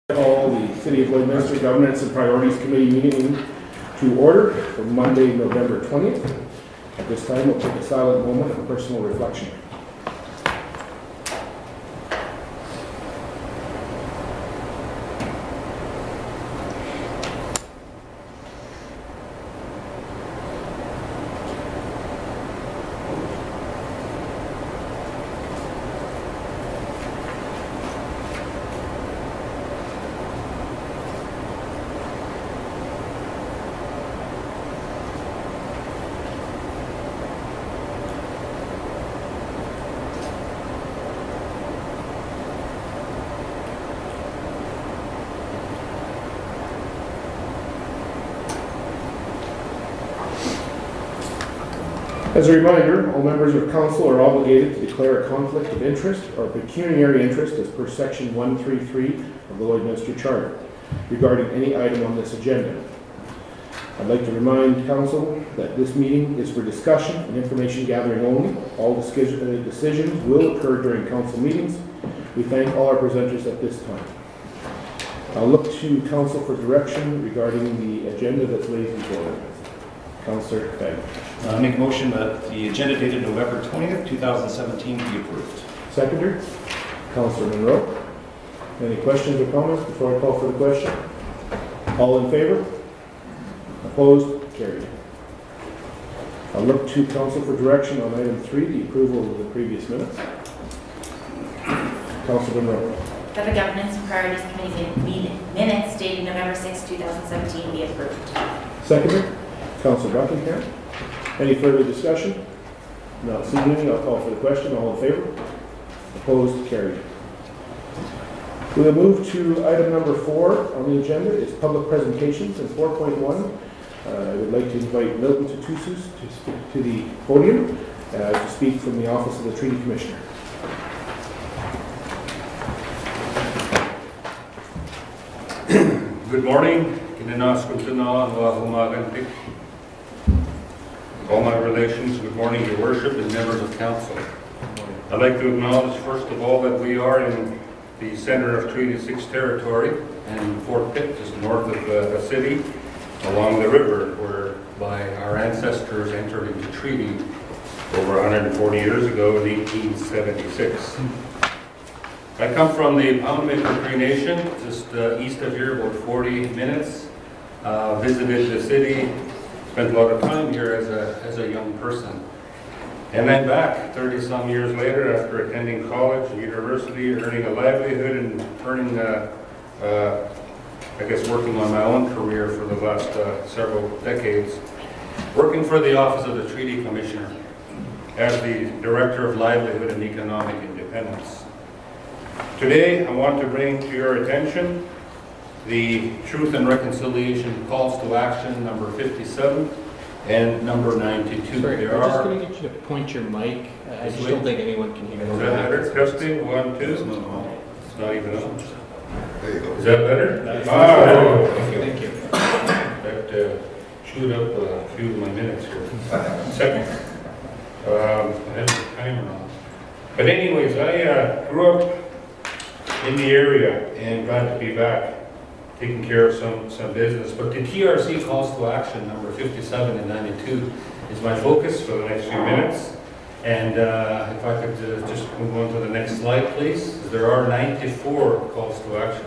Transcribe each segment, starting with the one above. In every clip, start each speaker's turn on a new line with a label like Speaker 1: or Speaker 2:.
Speaker 1: Call the City of Lloydminster Governance and Priorities Committee meeting to order for Monday, November 20th. At this time, we'll take a silent moment of personal reflection. As a reminder, all members of council are obligated to declare a conflict of interest or pecuniary interest as per section 133 of the Lloydminster Charter regarding any item on this agenda. I'd like to remind council that this meeting is for discussion and information gathering only. All decisions will occur during council meetings. We thank all our presenters at this time. I'll look to council for direction regarding the agenda that's laid before us. Councillor Begg.
Speaker 2: I make a motion that the agenda dated November 20th, 2017 be approved.
Speaker 1: Seconder, Councillor Monroe. Any questions or comments before I call for the question? All in favor? Opposed? Carried. I'll look to council for direction on item 3, the approval of the previous minutes. Councillor Monroe.
Speaker 3: That the Governance and Priorities Committee minutes dated November 6, 2017 be approved.
Speaker 1: Seconder, Councillor Buckingham. Any further discussion? Not seeing any, I'll call for the question. All in favor? Opposed? Carried. We'll move to item number 4 on the agenda is public presentations. And 4.1, I would like to invite Milton Tutusus to speak to the podium to speak from the Office of the Treaty Commissioner.
Speaker 4: Good morning. All my relations, good morning, Your Worship and members of Council. I'd like to acknowledge, first of all, that we are in the center of Treaty 6 territory, and Fort Pitt, just north of the city, along the river, whereby our ancestors entered into treaty over 140 years ago in 1876. I come from the Poundmaker Cree Nation, just east of here, about 40 minutes. Visited the city, spent a lot of time here as a young person. And then back 30-some years later, after attending college and university, earning a livelihood and working on my own career for the last several decades, working for the Office of the Treaty Commissioner as the Director of Livelihood and Economic Independence. Today, I want to bring to your attention the Truth and Reconciliation Calls to Action number 57 and number 92.
Speaker 5: Sorry, I'm just going to get you to point your mic. I just don't think anyone can hear you.
Speaker 4: Is that better? Testing, 1, 2. It's not even on. There you go. Is that better?
Speaker 5: Thank you.
Speaker 4: That chewed up a few of my minutes here. Seconds. I have the timer on. But anyways, I grew up in the area and glad to be back, taking care of some business. But the TRC Calls to Action number 57 and 92 is my focus for the next few minutes. And if I could just move on to the next slide, please. There are 94 calls to action.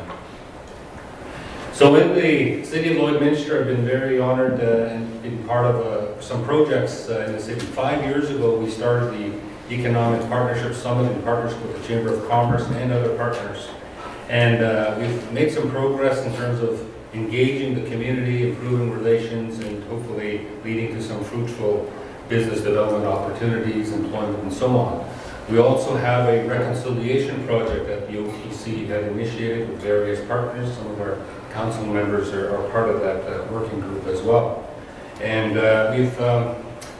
Speaker 4: So in the City of Lloydminster, I've been very honored and been part of some projects in the city. 5 years ago, we started the Economic Partnership Summit in partnership with the Chamber of Commerce and other partners. And we've made some progress in terms of engaging the community, improving relations, and hopefully leading to some fruitful business development opportunities, employment, and so on. We also have a reconciliation project that the OPC had initiated with various partners. Some of our council members are part of that working group as well. And we've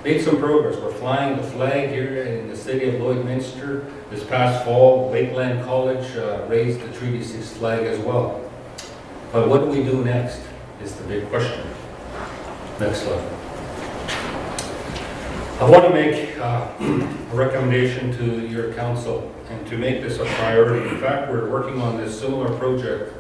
Speaker 4: made some progress. We're flying the flag here in the city of Lloydminster. This past fall, Lakeland College raised the Treaty 6 flag as well. But what do we do next is the big question. Next slide. I want to make a recommendation to your council and to make this a priority. In fact, we're working on this similar project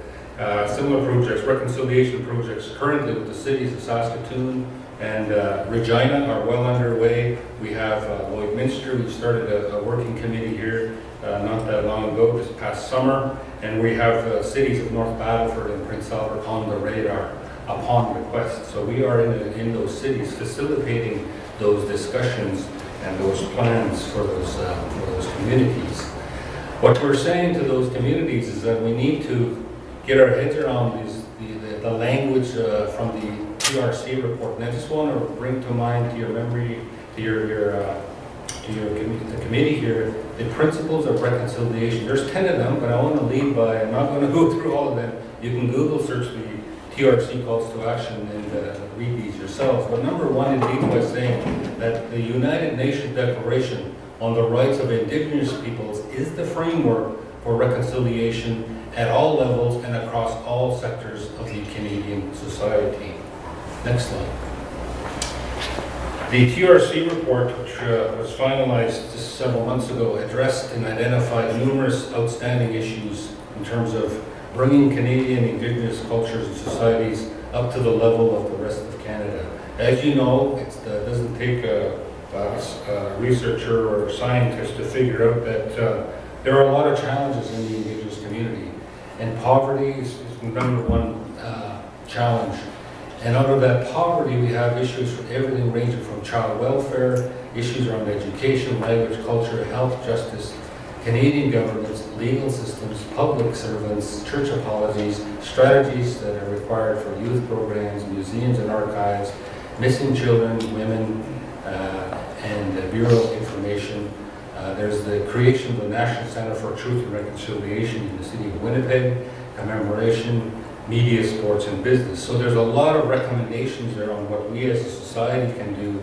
Speaker 4: similar projects, reconciliation projects currently with the cities of Saskatoon and Regina are well underway. We have Lloydminster. We started a working committee here not that long ago, this past summer, and we have cities of North Battleford and Prince Albert on the radar upon request. So we are in those cities facilitating those discussions and those plans for those communities. What we're saying to those communities is that we need to get our heads around the language from the TRC report. And I just want to bring to mind, to your memory, to the committee here, the principles of reconciliation. There's 10 of them, but I want to lead by, I'm not going to go through all of them. You can Google search the TRC calls to action and read these yourselves. But number one indeed was saying that the United Nations Declaration on the Rights of Indigenous Peoples is the framework for reconciliation at all levels and across all sectors of the Canadian society. Next slide. The TRC report, which was finalized just several months ago, addressed and identified numerous outstanding issues in terms of bringing Canadian Indigenous cultures and societies up to the level of the rest of Canada. As you know, it doesn't take a researcher or a scientist to figure out that there are a lot of challenges in the Indigenous community, and poverty is the number one challenge. And out of that poverty, we have issues for everything ranging from child welfare, issues around education, language, culture, health, justice, Canadian governments, legal systems, public servants, church apologies, strategies that are required for youth programs, museums and archives, missing children, women, and the Bureau of Information. There's the creation of the National Center for Truth and Reconciliation in the city of Winnipeg, commemoration, media, sports, and business. So there's a lot of recommendations there on what we as a society can do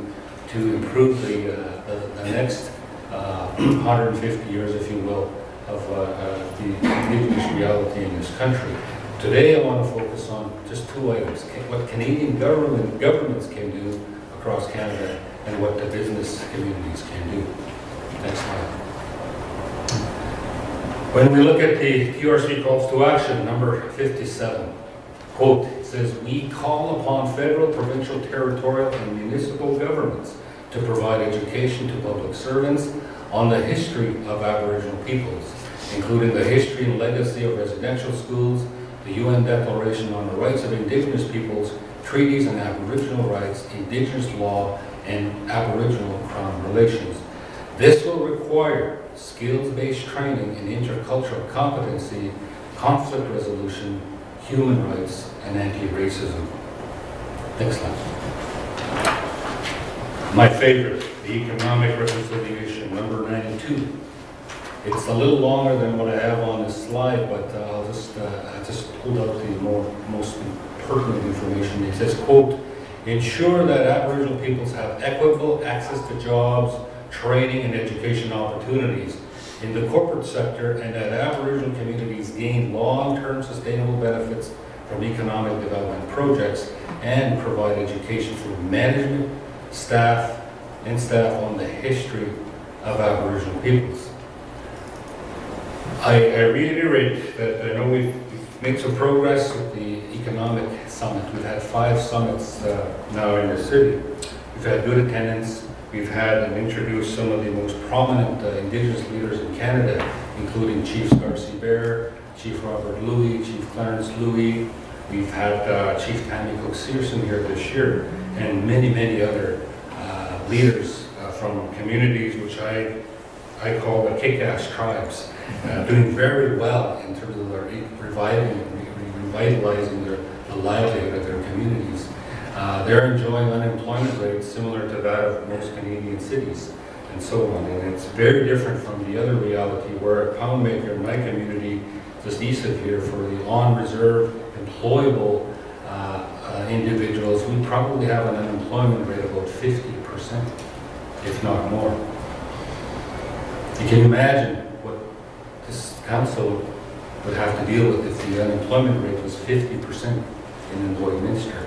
Speaker 4: to improve the next 150 years, if you will, of the Indigenous reality in this country. Today I want to focus on just two items, what Canadian governments can do across Canada and what the business communities can do. Next slide. When we look at the TRC calls to action, number 57, quote, it says, "We call upon federal, provincial, territorial, and municipal governments to provide education to public servants on the history of Aboriginal peoples, including the history and legacy of residential schools, the UN Declaration on the Rights of Indigenous Peoples, treaties on Aboriginal rights, Indigenous law, and Aboriginal Crown relations. This will require skills-based training in intercultural competency, conflict resolution, human rights, and anti-racism." Next slide. My favorite, the economic reconciliation, number 92. It's a little longer than what I have on this slide, but I just pulled out the most pertinent information. It says, quote, "Ensure that Aboriginal peoples have equitable access to jobs, training, and education opportunities in the corporate sector, and that Aboriginal communities gain long-term sustainable benefits from economic development projects, and provide education for management, staff on the history of Aboriginal peoples." I reiterate that I know we've made some progress with the economic summit. We've had 5 summits now in the city. We've had good attendance. We've had and introduced some of the most prominent Indigenous leaders in Canada, including Chief Darcy Bear, Chief Robert Louis, Chief Clarence Louis. We've had Chief Tammy Cook-Searson here this year, and many, many other leaders from communities which I call the kick-ass tribes, doing very well in terms of their revitalizing the livelihood of their communities. They're enjoying unemployment rates similar to that of most Canadian cities, and so on. And it's very different from the other reality where a poundmaker in my community, just east of here, for the on-reserve, employable individuals, we probably have an unemployment rate of about 50%, if not more. You can imagine what this council would have to deal with if the unemployment rate was 50% in Lloydminster.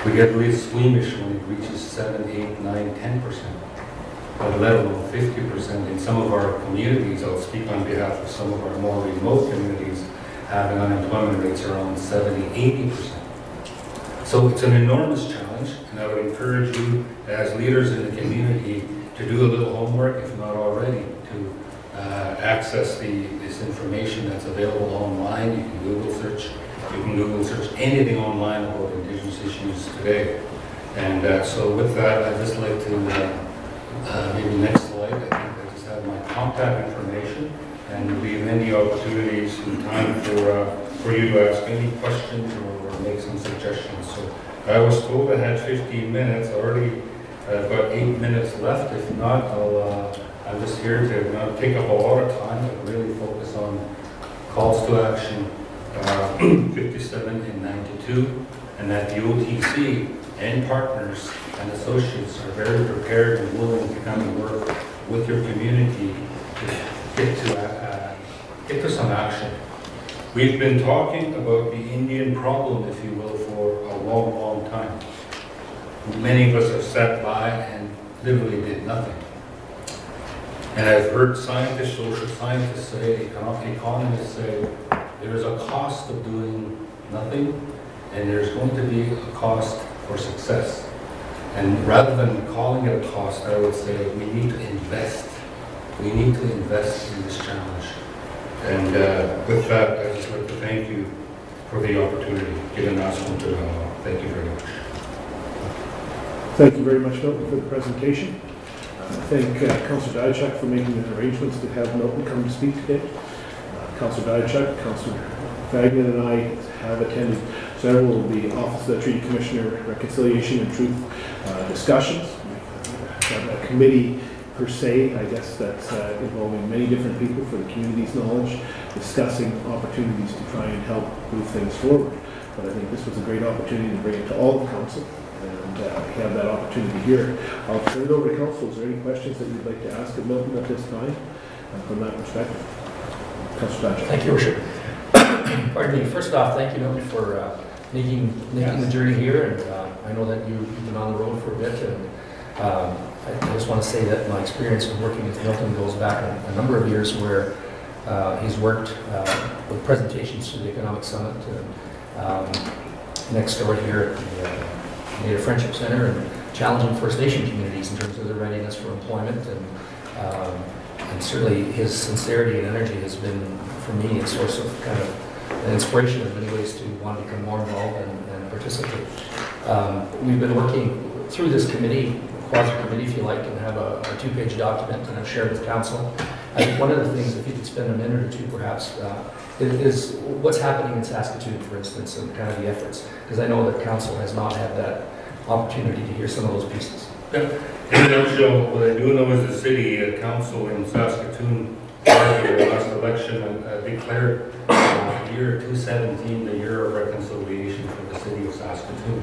Speaker 4: We get really squeamish when it reaches 7, 8, 9, 10%, but let alone 50% in some of our communities. I'll speak on behalf of some of our more remote communities. having unemployment rates around 70–80%. So it's an enormous challenge, and I would encourage you as leaders in the community to do a little homework, if not already, to access this information that's available online. You can Google search anything online about Indigenous issues today. And so with that, I'd just like to, maybe next slide, I think I just have my contact information and leave any opportunities and time for you to ask any questions or make some suggestions. So I was told I had 15 minutes, already I've got 8 minutes left. If not, I'm just here to not take up a lot of time, but really focus on calls to action 57 and 92, and that the OTC and partners and associates are very prepared and willing to come and work with your community to get to some action. We've been talking about the Indian problem, if you will, for a long, long time. Many of us have sat by and literally did nothing. And I've heard scientists, social scientists say, economists say, there is a cost of doing nothing, and there's going to be a cost for success. And rather than calling it a cost, I would say we need to invest. We need to invest in this challenge. And with that, I'd just like to thank you for the opportunity given us from Toronto. Thank you very much.
Speaker 1: Thank you very much, Milton, for the presentation. I thank Councillor Diachuk for making the arrangements to have Milton come to speak today. Councillor Diachuk, Councillor Fagnan and I have attended several of the Office of the Treaty Commissioner Reconciliation and Truth discussions. We've got a committee per se, I guess, that's involving many different people for the community's knowledge, discussing opportunities to try and help move things forward. But I think this was a great opportunity to bring it to all the council, and we have that opportunity here. I'll turn it over to council. Is there any questions that you'd like to ask of Milton at this time from that perspective? Councillor Diachuk.
Speaker 6: Thank you, Worship. Pardon me. First off, thank you, Milton, for making the journey here. And I know that you've been on the road for a bit, and I just want to say that my experience of working with Milton goes back a number of years, where he's worked with presentations to the Economic Summit next door here at the Native Friendship Center, and challenging First Nation communities in terms of their readiness for employment. And certainly his sincerity and energy has been, for me, a source of kind of an inspiration in many ways to want to become more involved and participate. We've been working through this committee, quasi-committee if you like, and have a 2-page document that I've shared with council. I think one of the things, if you could spend a minute or two perhaps, is what's happening in Saskatoon, for instance, and kind of the efforts, because I know that council has not had that opportunity to hear some of those pieces.
Speaker 4: Yeah. In a nutshell, what I do know is the city council in Saskatoon, in the last election, declared year 2017 the year of reconciliation for the city of Saskatoon.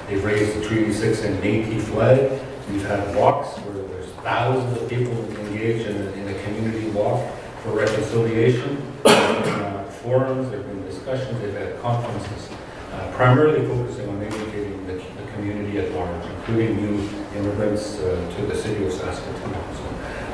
Speaker 4: They've raised the Treaty 6 and Métis flag. We've had walks where there's thousands of people engaged in a community walk for reconciliation. There have been forums, there have been discussions, they've had conferences, primarily focusing on educating the community at large, including new immigrants to the city of Saskatoon.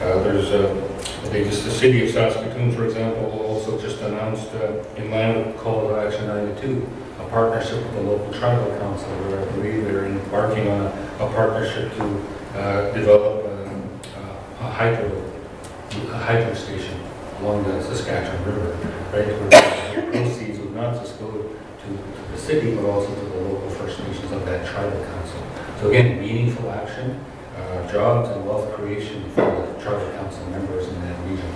Speaker 4: So the city of Saskatoon, for example, also just announced in line with Call to Action 92, a partnership with the local tribal council, where I believe they're embarking on a partnership to develop a hydro station along the Saskatchewan River, right? Where the proceeds would not just go to the city, but also to the local First Nations of that tribal council. So again, meaningful action, jobs and wealth creation for the tribal council members in that region.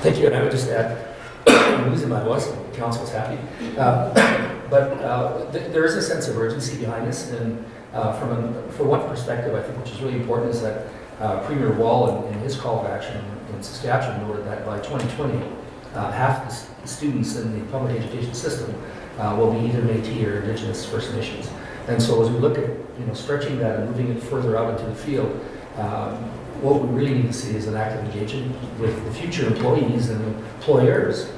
Speaker 6: Thank you, and I would just add, I'm losing my voice, the council's happy. But there is a sense of urgency behind this, and from one perspective, I think which is really important is that Premier Wall in his call to action in Saskatchewan noted that by 2020, half the students in the public education system will be either Métis or Indigenous First Nations. And so as we look at stretching that and moving it further out into the field, what we really need to see is an active engagement with the future employees and employers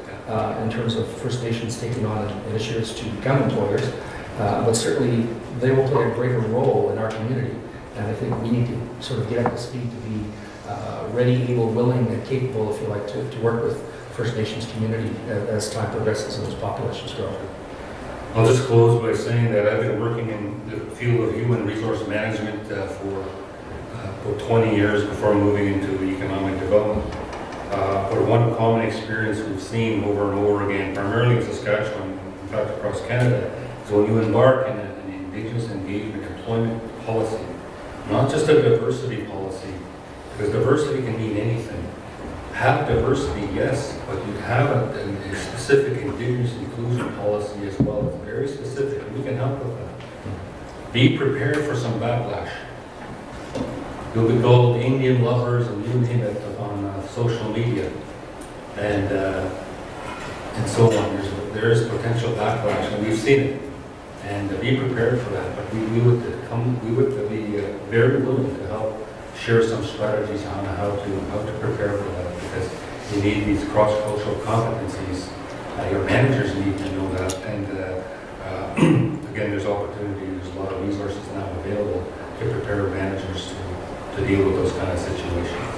Speaker 6: in terms of First Nations taking on initiatives to become employers. But certainly they will play a greater role in our community. And I think we need to sort of get up to speed to be ready, able, willing, and capable, if you like, to work with First Nations community as time progresses and those populations grow.
Speaker 4: I'll just close by saying that I've been working in the field of human resource management for about 20 years before moving into the economic development. But one common experience we've seen over and over again, primarily in Saskatchewan, in fact across Canada, is when you embark in an Indigenous engagement employment policy, not just a diversity policy, because diversity can mean anything. Have diversity, yes, but you have a specific Indigenous inclusion policy as well. It's very specific, and we can help with that. Be prepared for some backlash. You'll be called Indian lovers and you name it on social media, and so on. There is potential backlash, and we've seen it. And be prepared for that. But we would be very willing to help share some strategies on how to prepare for that, because you need these cross-cultural competencies. Your managers need to know that, and again, there's opportunity. There's a lot of resources now available to prepare managers to deal with those kind of situations.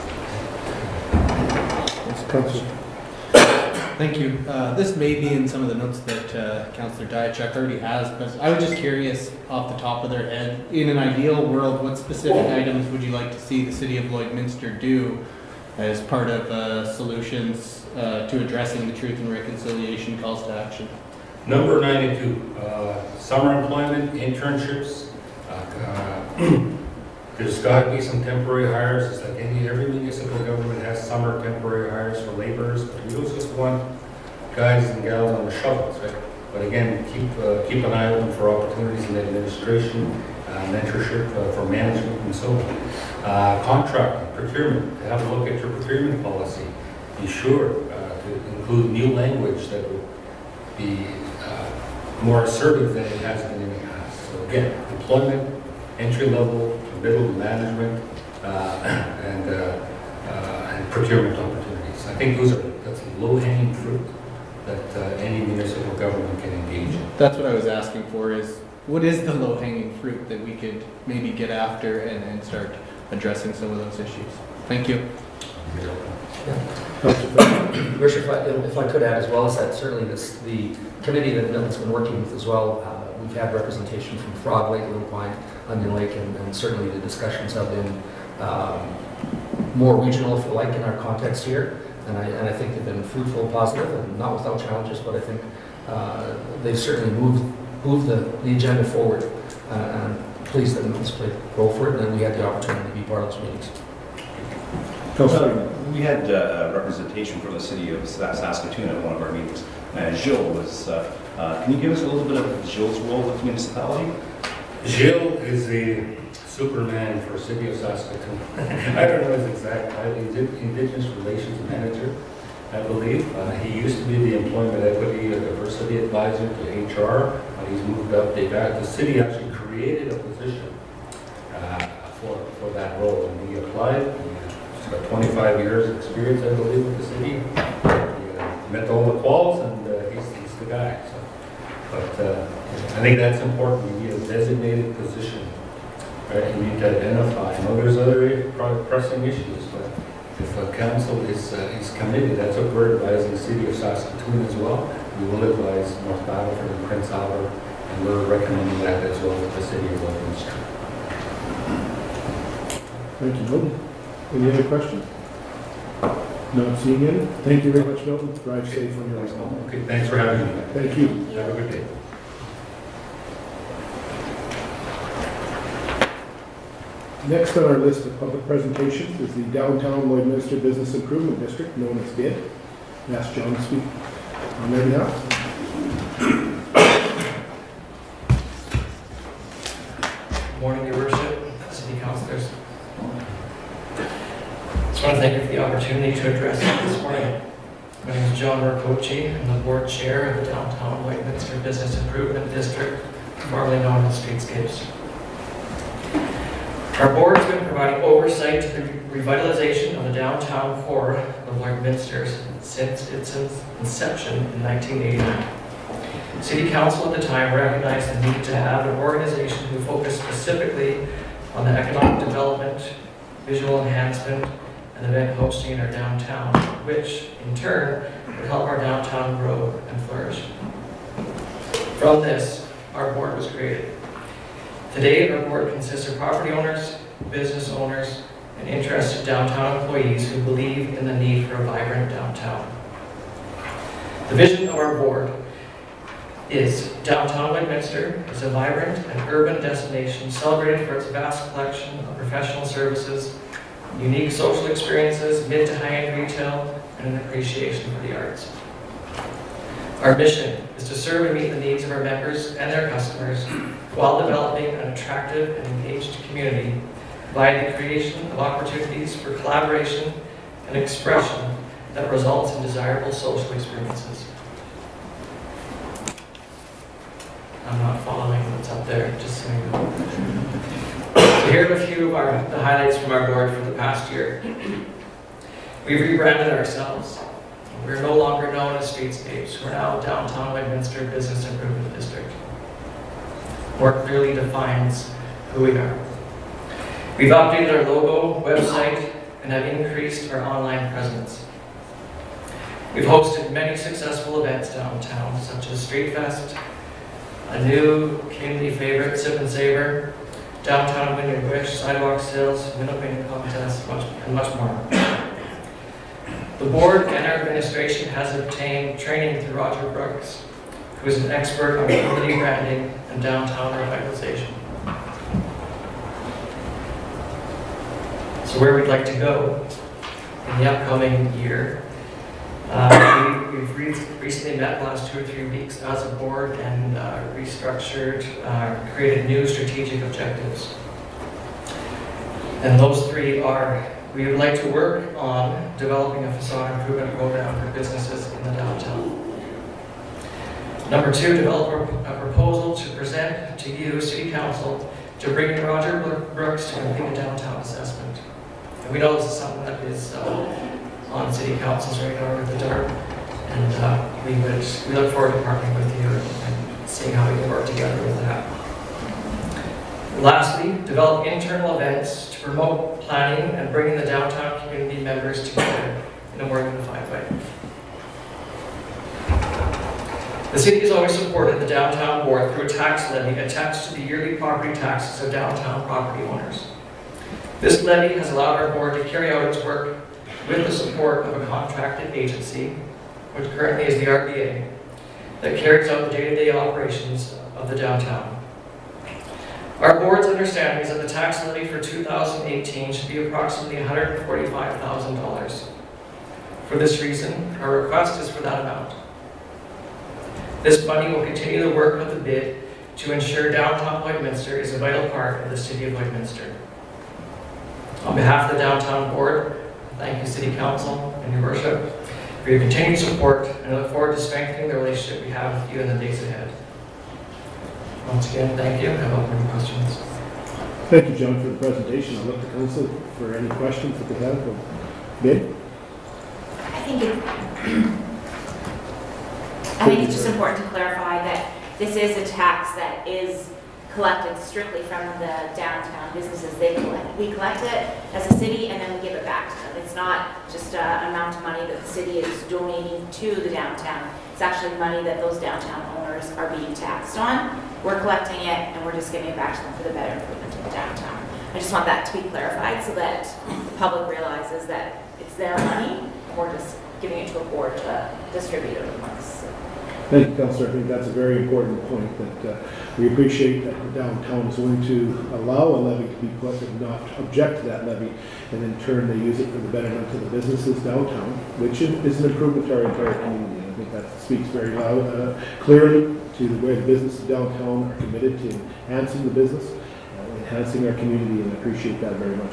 Speaker 5: Thank you. This may be in some of the notes that Councillor Diachuk already has, but I was just curious off the top of their head, in an ideal world, what specific items would you like to see the City of Lloydminster do as part of solutions to addressing the Truth and Reconciliation calls to action?
Speaker 4: Number 92, summer employment, internships. There's got to be some temporary hires. It's like every municipal government has summer temporary hires for laborers, but we don't just want guys and gals on the shovels, right? But again, keep an eye open for opportunities in administration, mentorship for management, and so on. Contracting, procurement. To have a look at your procurement policy. Be sure to include new language that will be more assertive than it has been in the past. So again, employment, entry level, middle management, and procurement opportunities. I think that's low-hanging fruit that any municipal government can engage in.
Speaker 5: That's what I was asking for, is what is the low-hanging fruit that we could maybe get after and start addressing some of those issues? Thank you.
Speaker 6: If I could add as well, is that certainly the committee that Milton's been working with as well, we've had representation from Frog Lake, Little Pine, Onion Lake, and certainly the discussions have been more regional, if you like, in our context here. And I think they've been fruitful, positive, and not without challenges, but I think they've certainly moved the agenda forward. And I'm pleased that Milton's played a role for it, and then we had the opportunity to be part of those meetings.
Speaker 2: We had representation from the city of Saskatoon at one of our meetings. Gilles was, can you give us a little bit of Gilles' role with the municipality?
Speaker 4: Gilles is the Superman for City of Saskatoon. I don't know his exact title. He's Indigenous Relations Manager, I believe. He used to be the Employment Equity and Diversity Advisor to HR. He's moved up. The city actually created a position for that role, and he applied. He's got 25 years experience, I believe, with the city. He met all the quals, and he's the guy. So. But I think that's important. You need a designated position. Right? You need to identify. I know there's other pressing issues, but if a council is committed, that's what we're advising the city of Saskatoon as well. We will advise North Battleford and Prince Albert, and we're recommending that as well to the city of Lloydminster.
Speaker 1: Thank you, Milton. Any other questions? Not seeing any. Thank you very much, Milton. Drive safe on your way home.
Speaker 4: Okay, thanks for having me.
Speaker 1: Thank you.
Speaker 4: Have a good day.
Speaker 1: Next on our list of public presentations is the Downtown Lloydminster Business Improvement District, known as DID. I ask John to speak on their behalf.
Speaker 7: Good morning, Your Worship, City Councilors. I just want to thank you for the opportunity to address you this morning. My name is John Rakochi. I'm the board chair of the Downtown Lloydminster Business Improvement District, formerly known as Streetscapes. Our board has been providing oversight to the revitalization of the downtown core of Lloydminster since its inception in 1989. City Council at the time recognized the need to have an organization who focused specifically on the economic development, visual enhancement, an event hosting in our downtown, which in turn would help our downtown grow and flourish. From this, our board was created. Today, our board consists of property owners, business owners, and interested downtown employees who believe in the need for a vibrant downtown. The vision of our board is downtown Lloydminster is a vibrant and urban destination celebrated for its vast collection of professional services, unique social experiences, mid to high-end retail, and an appreciation for the arts. Our mission is to serve and meet the needs of our members and their customers while developing an attractive and engaged community via the creation of opportunities for collaboration and expression that results in desirable social experiences. I'm not following what's up there, just so you know. So here are a few of the highlights from our board for the past year. We've rebranded ourselves. We're no longer known as Streetscapes. We're now Downtown Lloydminster Business Improvement District. More clearly defines who we are. We've updated our logo, website, and have increased our online presence. We've hosted many successful events downtown, such as Street Fest, a new community favorite, Sip and Savor, Downtown Win Your Wish, sidewalk sales, window painting contests, and much more. The board and our administration has obtained training through Roger Brooks, who is an expert on community branding and downtown revitalization. So where we'd like to go in the upcoming year, we've recently met the last 2 or 3 weeks as a board and restructured, created new strategic objectives. And those 3 are, we would like to work on developing a facade improvement program for businesses in the downtown. Number 2, develop a proposal to present to you, City Council, to bring in Roger Brooks to complete a downtown assessment. And we know this is something that is on City Council's radar with the DART, and we look forward to partnering with you and seeing how we can work together with that. Lastly, develop internal events to promote planning and bringing the downtown community members together in a more unified way. The city has always supported the downtown board through a tax levy attached to the yearly property taxes of downtown property owners. This levy has allowed our board to carry out its work with the support of a contracted agency, which currently is the RBA, that carries out the day-to-day operations of the downtown. Our board's understanding is that the tax levy for 2018 should be approximately $145,000. For this reason, our request is for that amount. This money will continue the work of the bid to ensure downtown Lloydminster is a vital part of the city of Lloydminster. On behalf of the downtown board, thank you, City Council and your worship, for your continued support, and I look forward to strengthening the relationship we have with you in the days ahead. Once again, thank you. I have any questions.
Speaker 1: Thank you, John, for the presentation. I'll look to council for any questions that they have. Bid?
Speaker 3: I think it's just important to clarify that this is a tax that is collected strictly from the downtown businesses. We collect it as a city and then we give it back to them. It's not just an amount of money that the city is donating to the downtown. It's actually money that those downtown owners are being taxed on. We're collecting it and we're just giving it back to them for the better improvement of the downtown. I just want that to be clarified so that the public realizes that it's their money and we're just giving it to a board to distribute it amongst.
Speaker 1: Thank you, Councillor. I think that's a very important point, that we appreciate that the downtown is willing to allow a levy to be put and not object to that levy, and in turn they use it for the betterment of the businesses downtown, which is an improvement to our entire community. And I think that speaks very loud, clearly to the way the businesses downtown are committed to enhancing the business, enhancing our community, and I appreciate that very much.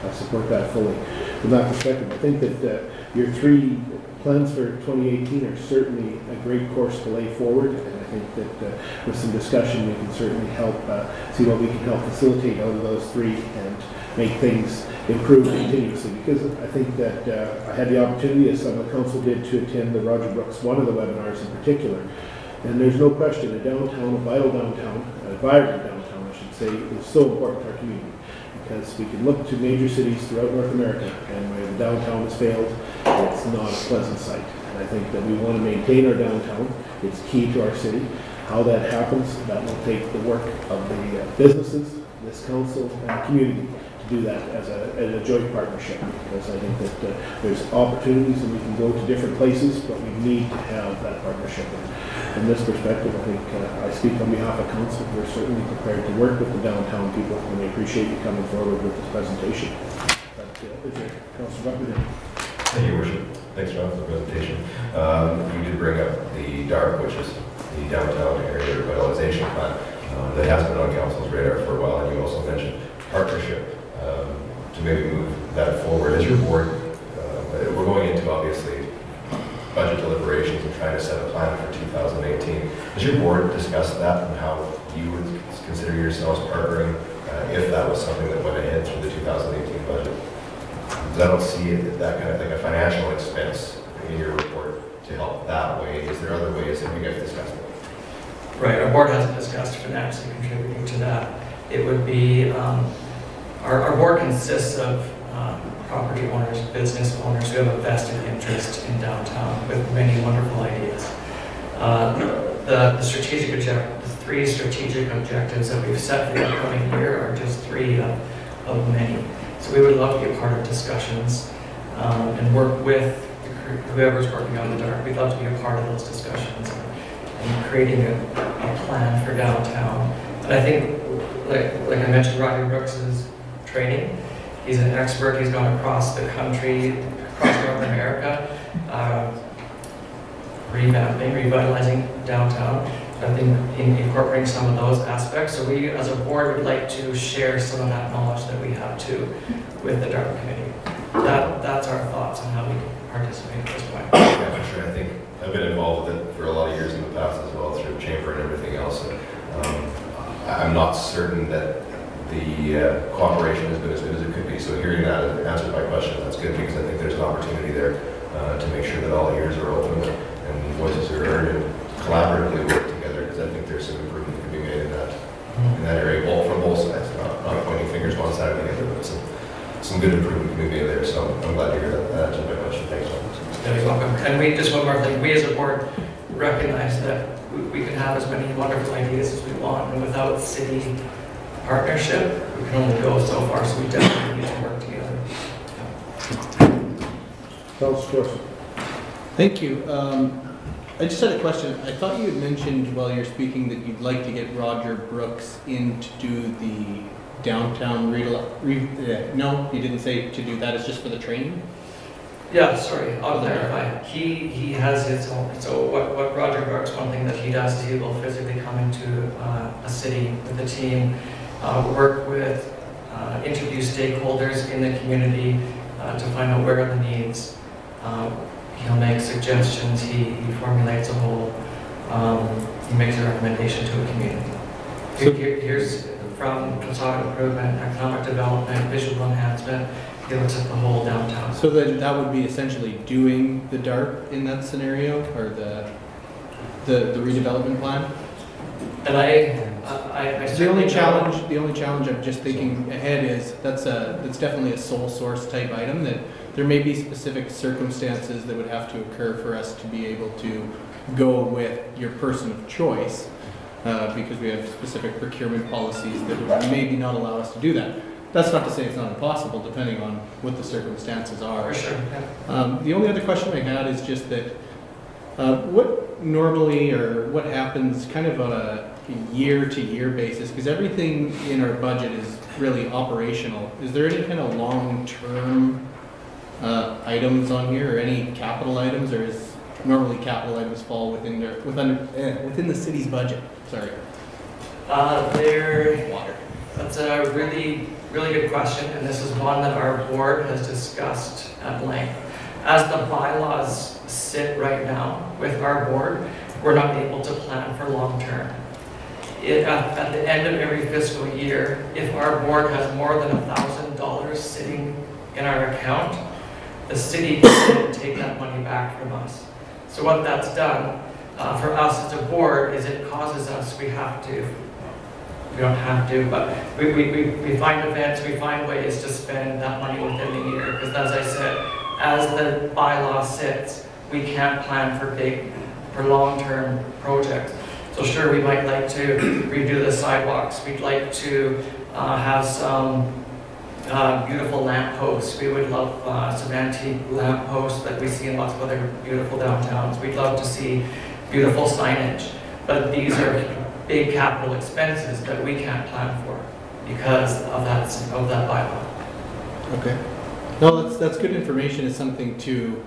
Speaker 1: I support that fully. From that perspective, I think that your 3 plans for 2018 are certainly a great course to lay forward, and I think that with some discussion we can certainly help see what we can help facilitate out of those 3 and make things improve continuously. Because I think that I had the opportunity, as some of the council did, to attend the Roger Brooks, one of the webinars in particular, and there's no question a downtown, a vital downtown, a vibrant downtown I should say, is so important to our community. because we can look to major cities throughout North America, and where the downtown has failed, it's not a pleasant sight. And I think that we want to maintain our downtown. It's key to our city. How that happens, that will take the work of the businesses, this council, and community to do that as a joint partnership. Because I think that there's opportunities and we can go to different places, but we need to have that partnership. And from this perspective, I think I speak on behalf of council. We're certainly prepared to work with the downtown people, and we appreciate you coming forward with this presentation. Is there Councilor Buckley?
Speaker 8: Thank you, Your Worship. Thanks, John, for the presentation. You did bring up the DARP, which is the Downtown Area Revitalization Plan. That has been on council's radar for a while, and you also mentioned partnership to maybe move that forward. As your board, we're going into obviously budget deliberations and trying to set a plan for 2018. Has your board discussed that and how you would consider yourselves partnering if that was something that went ahead through the 2018 budget? Because I don't see it, that kind of thing, a financial expense in your report to help that way. Is there other ways that you guys discussed it?
Speaker 7: Right, our board hasn't discussed financially contributing to that. It would be, our board consists of property owners, business owners who have a vested interest in downtown with many wonderful ideas. The strategic objective, the 3 strategic objectives that we've set for the upcoming year are just 3 of many. So we would love to be a part of discussions and work with whoever's working on the DART. We'd love to be a part of those discussions and creating a plan for downtown. And I think, like I mentioned, Roger Brooks's training. He's an expert. He's gone across the country, across North America, revamping, revitalizing downtown. I think incorporating some of those aspects. So we, as a board, would like to share some of that knowledge that we have too with the DART committee. That's our thoughts on how we participate at this point.
Speaker 8: Yeah, for sure. I think I've been involved with it for a lot of years in the past as well, through chamber and everything else. And, I'm not certain that the cooperation has been as good as it could be. So hearing that answered my question, that's good, because I think there's an opportunity there to make sure that all ears are open and voices are heard and collaboratively work together, because I think there's some improvement that can be made in that area, from both sides. Not pointing fingers one side or the other, but some good improvement can be made there. So I'm glad to hear that answered my question. Thanks so much.
Speaker 7: You're welcome. And we, just one more thing, we as a board recognize that we can have as many wonderful ideas as we want, and without city partnership, we can only go so far, so we definitely need to work together.
Speaker 1: Councilor Corson.
Speaker 5: Thank you. I just had a question. I thought you had mentioned while you're speaking that you'd like to get Roger Brooks in to do the downtown no, you didn't say to do that. It's just for the training?
Speaker 7: Yeah, sorry, I'll clarify. He has his own, so what Roger Brooks, one thing that he does is he will physically come into a city with a team, work with, interview stakeholders in the community to find out where are the needs. He'll make suggestions, he formulates a whole, he makes a recommendation to a community.
Speaker 5: So,
Speaker 7: here's from facade improvement, economic development, visual enhancement. He looks at the whole downtown.
Speaker 5: So then that would be essentially doing the DART in that scenario, or the redevelopment plan?
Speaker 7: And I
Speaker 5: The only challenge I'm just thinking ahead is that's definitely a sole source type item, that there may be specific circumstances that would have to occur for us to be able to go with your person of choice, because we have specific procurement policies that would maybe not allow us to do that. That's not to say it's not impossible, depending on what the circumstances are.
Speaker 7: For sure. Yeah.
Speaker 5: The only other question I had is just that what normally, or what happens kind of on a year-to-year basis, because everything in our budget is really operational. Is there any kind of long-term items on here, or any capital items, or is normally capital items fall within the city's budget? Sorry. Water.
Speaker 7: That's a really good question, and this is one that our board has discussed at length. As the bylaws sit right now with our board, we're not able to plan for long term. At the end of every fiscal year, if our board has more than $1,000 sitting in our account, the city can take that money back from us. So what that's done for us as a board is it causes us, we have to We don't have to, but we find events, we find ways to spend that money within the year. Because as I said, as the bylaw sits, we can't plan for long-term projects. So sure, we might like to redo the sidewalks. We'd like to have some beautiful lamp posts. We would love some antique lamp posts that we see in lots of other beautiful downtowns. We'd love to see beautiful signage. But these are big capital expenses that we can't plan for because of that bylaw.
Speaker 5: Okay. No, that's good information. It's something to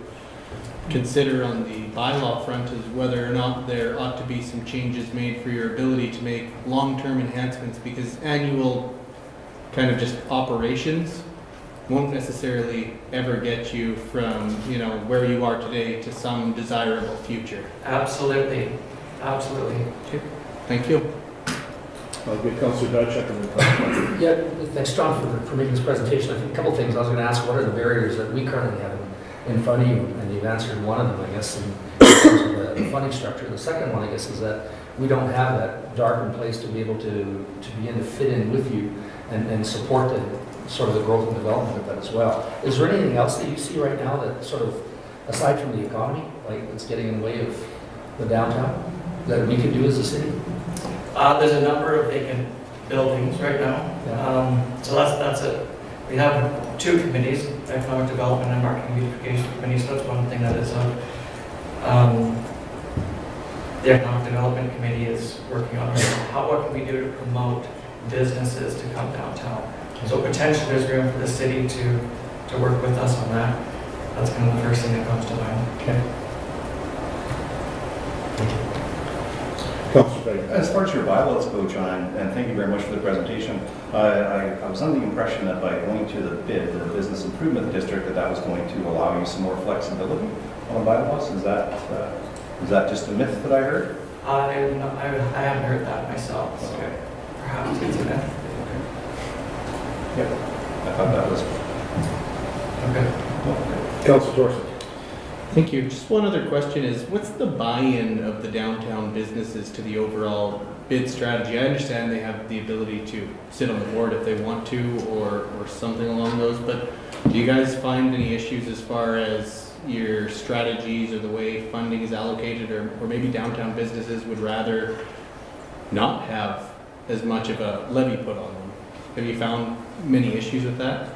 Speaker 5: consider on the bylaw front, is whether or not there ought to be some changes made for your ability to make long-term enhancements, because annual kind of just operations won't necessarily ever get you from, you know, where you are today to some desirable future.
Speaker 7: Absolutely, absolutely.
Speaker 5: Okay. Thank you.
Speaker 1: I'll give Councillor Diacek and then Councillor.
Speaker 6: Yeah, thanks, John, for making this presentation. I think a couple of things I was going to ask. What are the barriers that we currently have in front of you? And you've answered one of them, I guess, in terms of the funding structure. The second one, I guess, is that we don't have that darkened place to be able to begin to fit in with you and support the sort of the growth and development of that as well. Is there anything else that you see right now that sort of, aside from the economy, like that's getting in the way of the downtown, that we can do as a city?
Speaker 7: There's a number of vacant buildings right now.
Speaker 6: Yeah.
Speaker 7: So that's it. We have two committees, Economic Development and Marketing Beautification Committee, so that's one thing that is the Economic Development Committee is working on what can we do to promote businesses to come downtown. So potentially there's room for the city to work with us on that. That's kind of the first thing that comes to mind.
Speaker 6: Okay.
Speaker 1: Councillor Diacek.
Speaker 2: As far as your bylaws go, John, and thank you very much for the presentation, I was under the impression that by going to the BID, the Business Improvement District, that was going to allow you some more flexibility on bylaws. Is that just a myth that I heard?
Speaker 7: I haven't heard that myself, so
Speaker 2: Okay.
Speaker 7: perhaps it's a myth.
Speaker 2: Yep. I thought that was
Speaker 7: Okay.
Speaker 1: Councillor Thorson.
Speaker 5: Thank you. Just one other question is, what's the buy-in of the downtown businesses to the overall bid strategy? I understand they have the ability to sit on the board if they want to, or something along those, but do you guys find any issues as far as your strategies or the way funding is allocated, or maybe downtown businesses would rather not have as much of a levy put on them? Have you found many issues with that?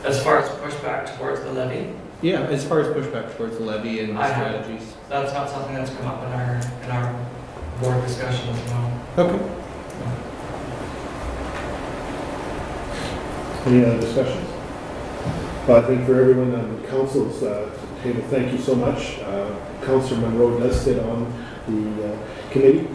Speaker 7: As far as pushback towards the levy,
Speaker 5: Yeah, as far as pushback towards the levy and the
Speaker 7: I have.
Speaker 5: strategies.
Speaker 7: that's not something that's come up in our board discussion as well.
Speaker 5: Okay.
Speaker 1: Any other discussions? Well, I think for everyone on the council's table, thank you so much. Councillor Monroe does sit on the committee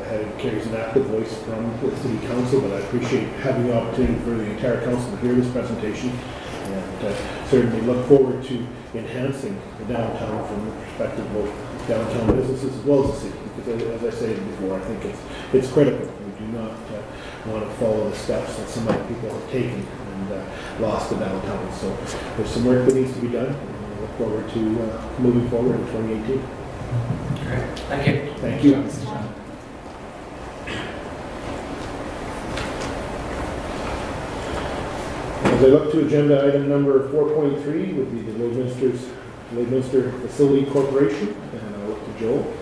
Speaker 1: and carries an active voice from the city council, but I appreciate having the opportunity for the entire council to hear this presentation, and certainly look forward to enhancing the downtown from the perspective of both downtown businesses as well as the city, because as I said before, I think it's critical. We do not want to follow the steps that some other people have taken and lost the downtown. So there's some work that needs to be done, and we look forward to moving forward in 2018.
Speaker 7: Great, thank you.
Speaker 1: Thank you. As I look to agenda item number 4.3 would be the Lloydminster Facility Corporation, and I look to Joel.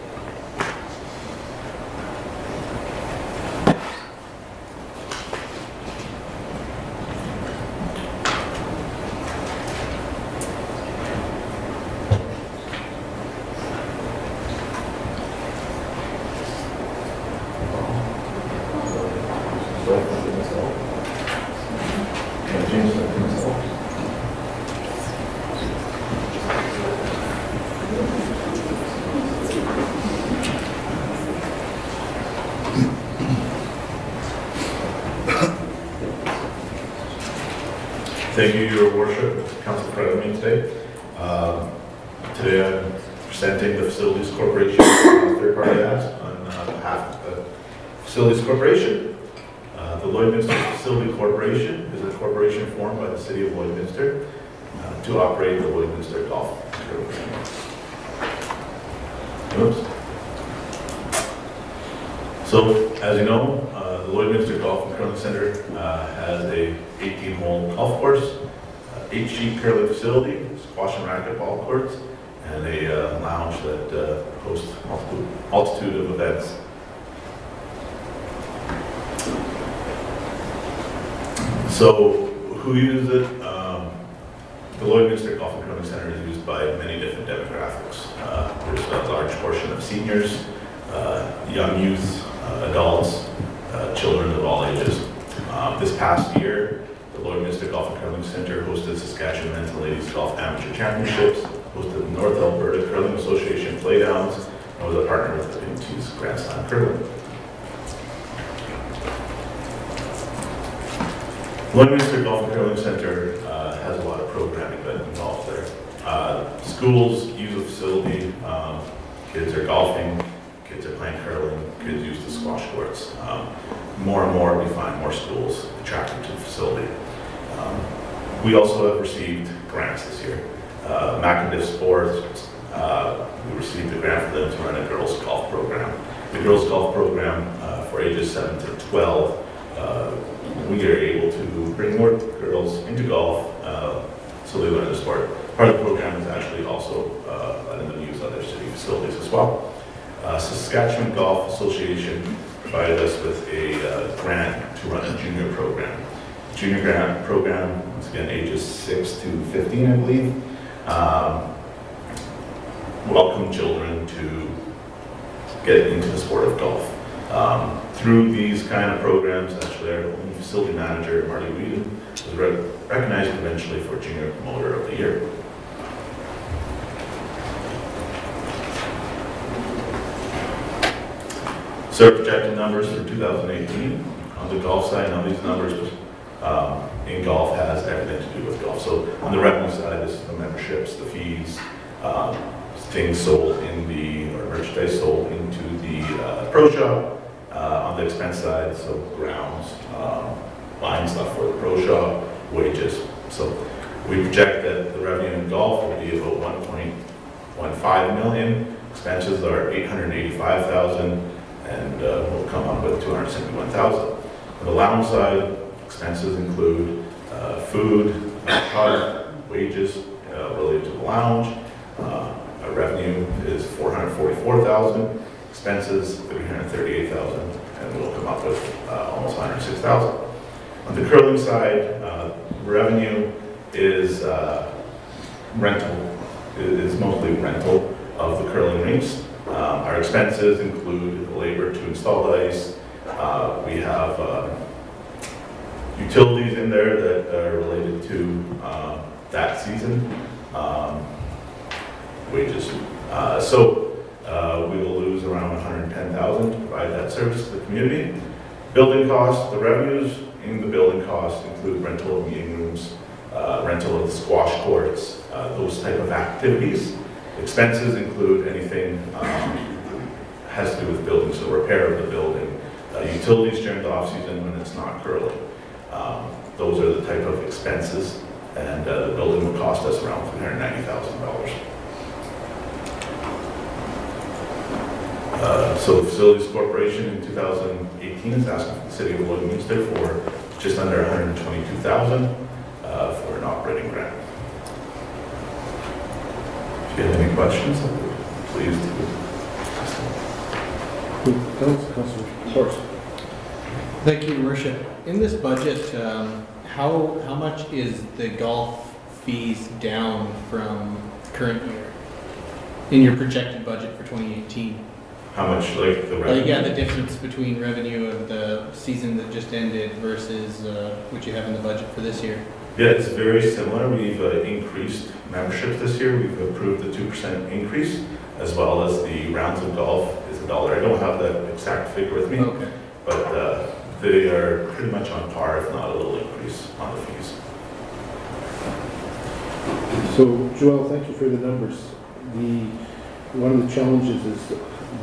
Speaker 9: Thank you, Your Worship, Council for having me today. Today I'm presenting the Facilities Corporation third-party act on behalf of the Facilities Corporation. The Lloydminster Facility Corporation is a corporation formed by the City of Lloydminster to operate the Lloydminster Golf Course. Oops. So, as you know, the Curling Center has a 18-hole golf course, 8-sheet curling facility, squash and racquetball courts, and a lounge that hosts multitude of events. So, who uses it? The Lloydminster Golf and Curling Center is used by many different demographics. There's a large portion of seniors, young youth, adults, children of all ages. This past year, the Lloydminster Golf and Curling Center hosted Saskatchewan Men's and Ladies Golf Amateur Championships, hosted the North Alberta Curling Association Playdowns, and was a partner with the Pinty's Grand Slam Curling. Lloydminster Golf and Curling Center has a lot of programming that involves there. Schools use the facility, kids are golfing, kids are playing curling, kids use the squash courts. More and more we find more schools attracted to the facility. We also have received grants this year. McIndiff Sports, we received a grant for them to run a girls golf program. The girls golf program for ages 7 to 12, we are able to bring more girls into golf so they learn the sport. Part of the program is actually also letting them use other city facilities as well. Saskatchewan Golf Association provided us with a grant to run a junior program. Junior grant program, once again, ages 6 to 15, I believe. Welcome children to get into the sport of golf. Through these kind of programs, actually our own facility manager, Marty Whedon, was recognized eventually for Junior Promoter of the Year. So projected numbers for 2018 on the golf side. Now these numbers in golf has everything to do with golf. So on the revenue side, this is the memberships, the fees, things sold in the, or merchandise sold into the pro shop. On the expense side, so grounds, buying stuff for the pro shop, wages. So we project that the revenue in golf will be about 1.15 million. Expenses are 885,000. And we'll come up with 271,000. On the lounge side, expenses include food, product, wages related to the lounge. Our revenue is 444,000, expenses 338,000, and we'll come up with almost 106,000. On the curling side, revenue is rental. It is mostly rental of the curling rinks. Our expenses include labor to install the ice. We have utilities in there that are related to that season, wages. We will lose around 110,000 to provide that service to the community. Building costs, the revenues in the building costs include rental of meeting rooms, rental of the squash courts, those type of activities. Expenses include anything has to do with building, so repair of the building, utilities during the off-season when it's not curling. Those are the type of expenses, and the building will cost us around $390,000. So the Facilities Corporation in 2018 is asking the City of Lloydminster for just under $122,000 for an operating grant. If you have any questions, please do.
Speaker 5: Thank you, Your Worship. In this budget, how much is the golf fees down from current year in your projected budget for 2018?
Speaker 9: How much, like the revenue?
Speaker 5: Yeah, the difference between revenue of the season that just ended versus what you have in the budget for this year.
Speaker 9: Yeah, it's very similar. We've increased memberships this year. We've approved the 2% increase, as well as the rounds of golf is $1. I don't have that exact figure with me,
Speaker 5: Okay.
Speaker 9: but they are pretty much on par, if not a little increase on the fees.
Speaker 1: So, Joelle, thank you for the numbers. One of the challenges is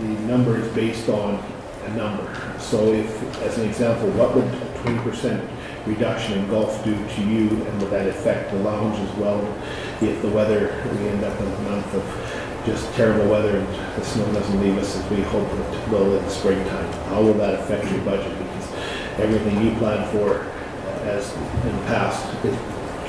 Speaker 1: the number is based on a number. So if, as an example, what would a 20% reduction in golf do to you, and would that affect the lounge as well if the weather, we end up in a month of just terrible weather and the snow doesn't leave us as we hope it will in the springtime? How will that affect your budget? Because everything you plan for, as in the past, is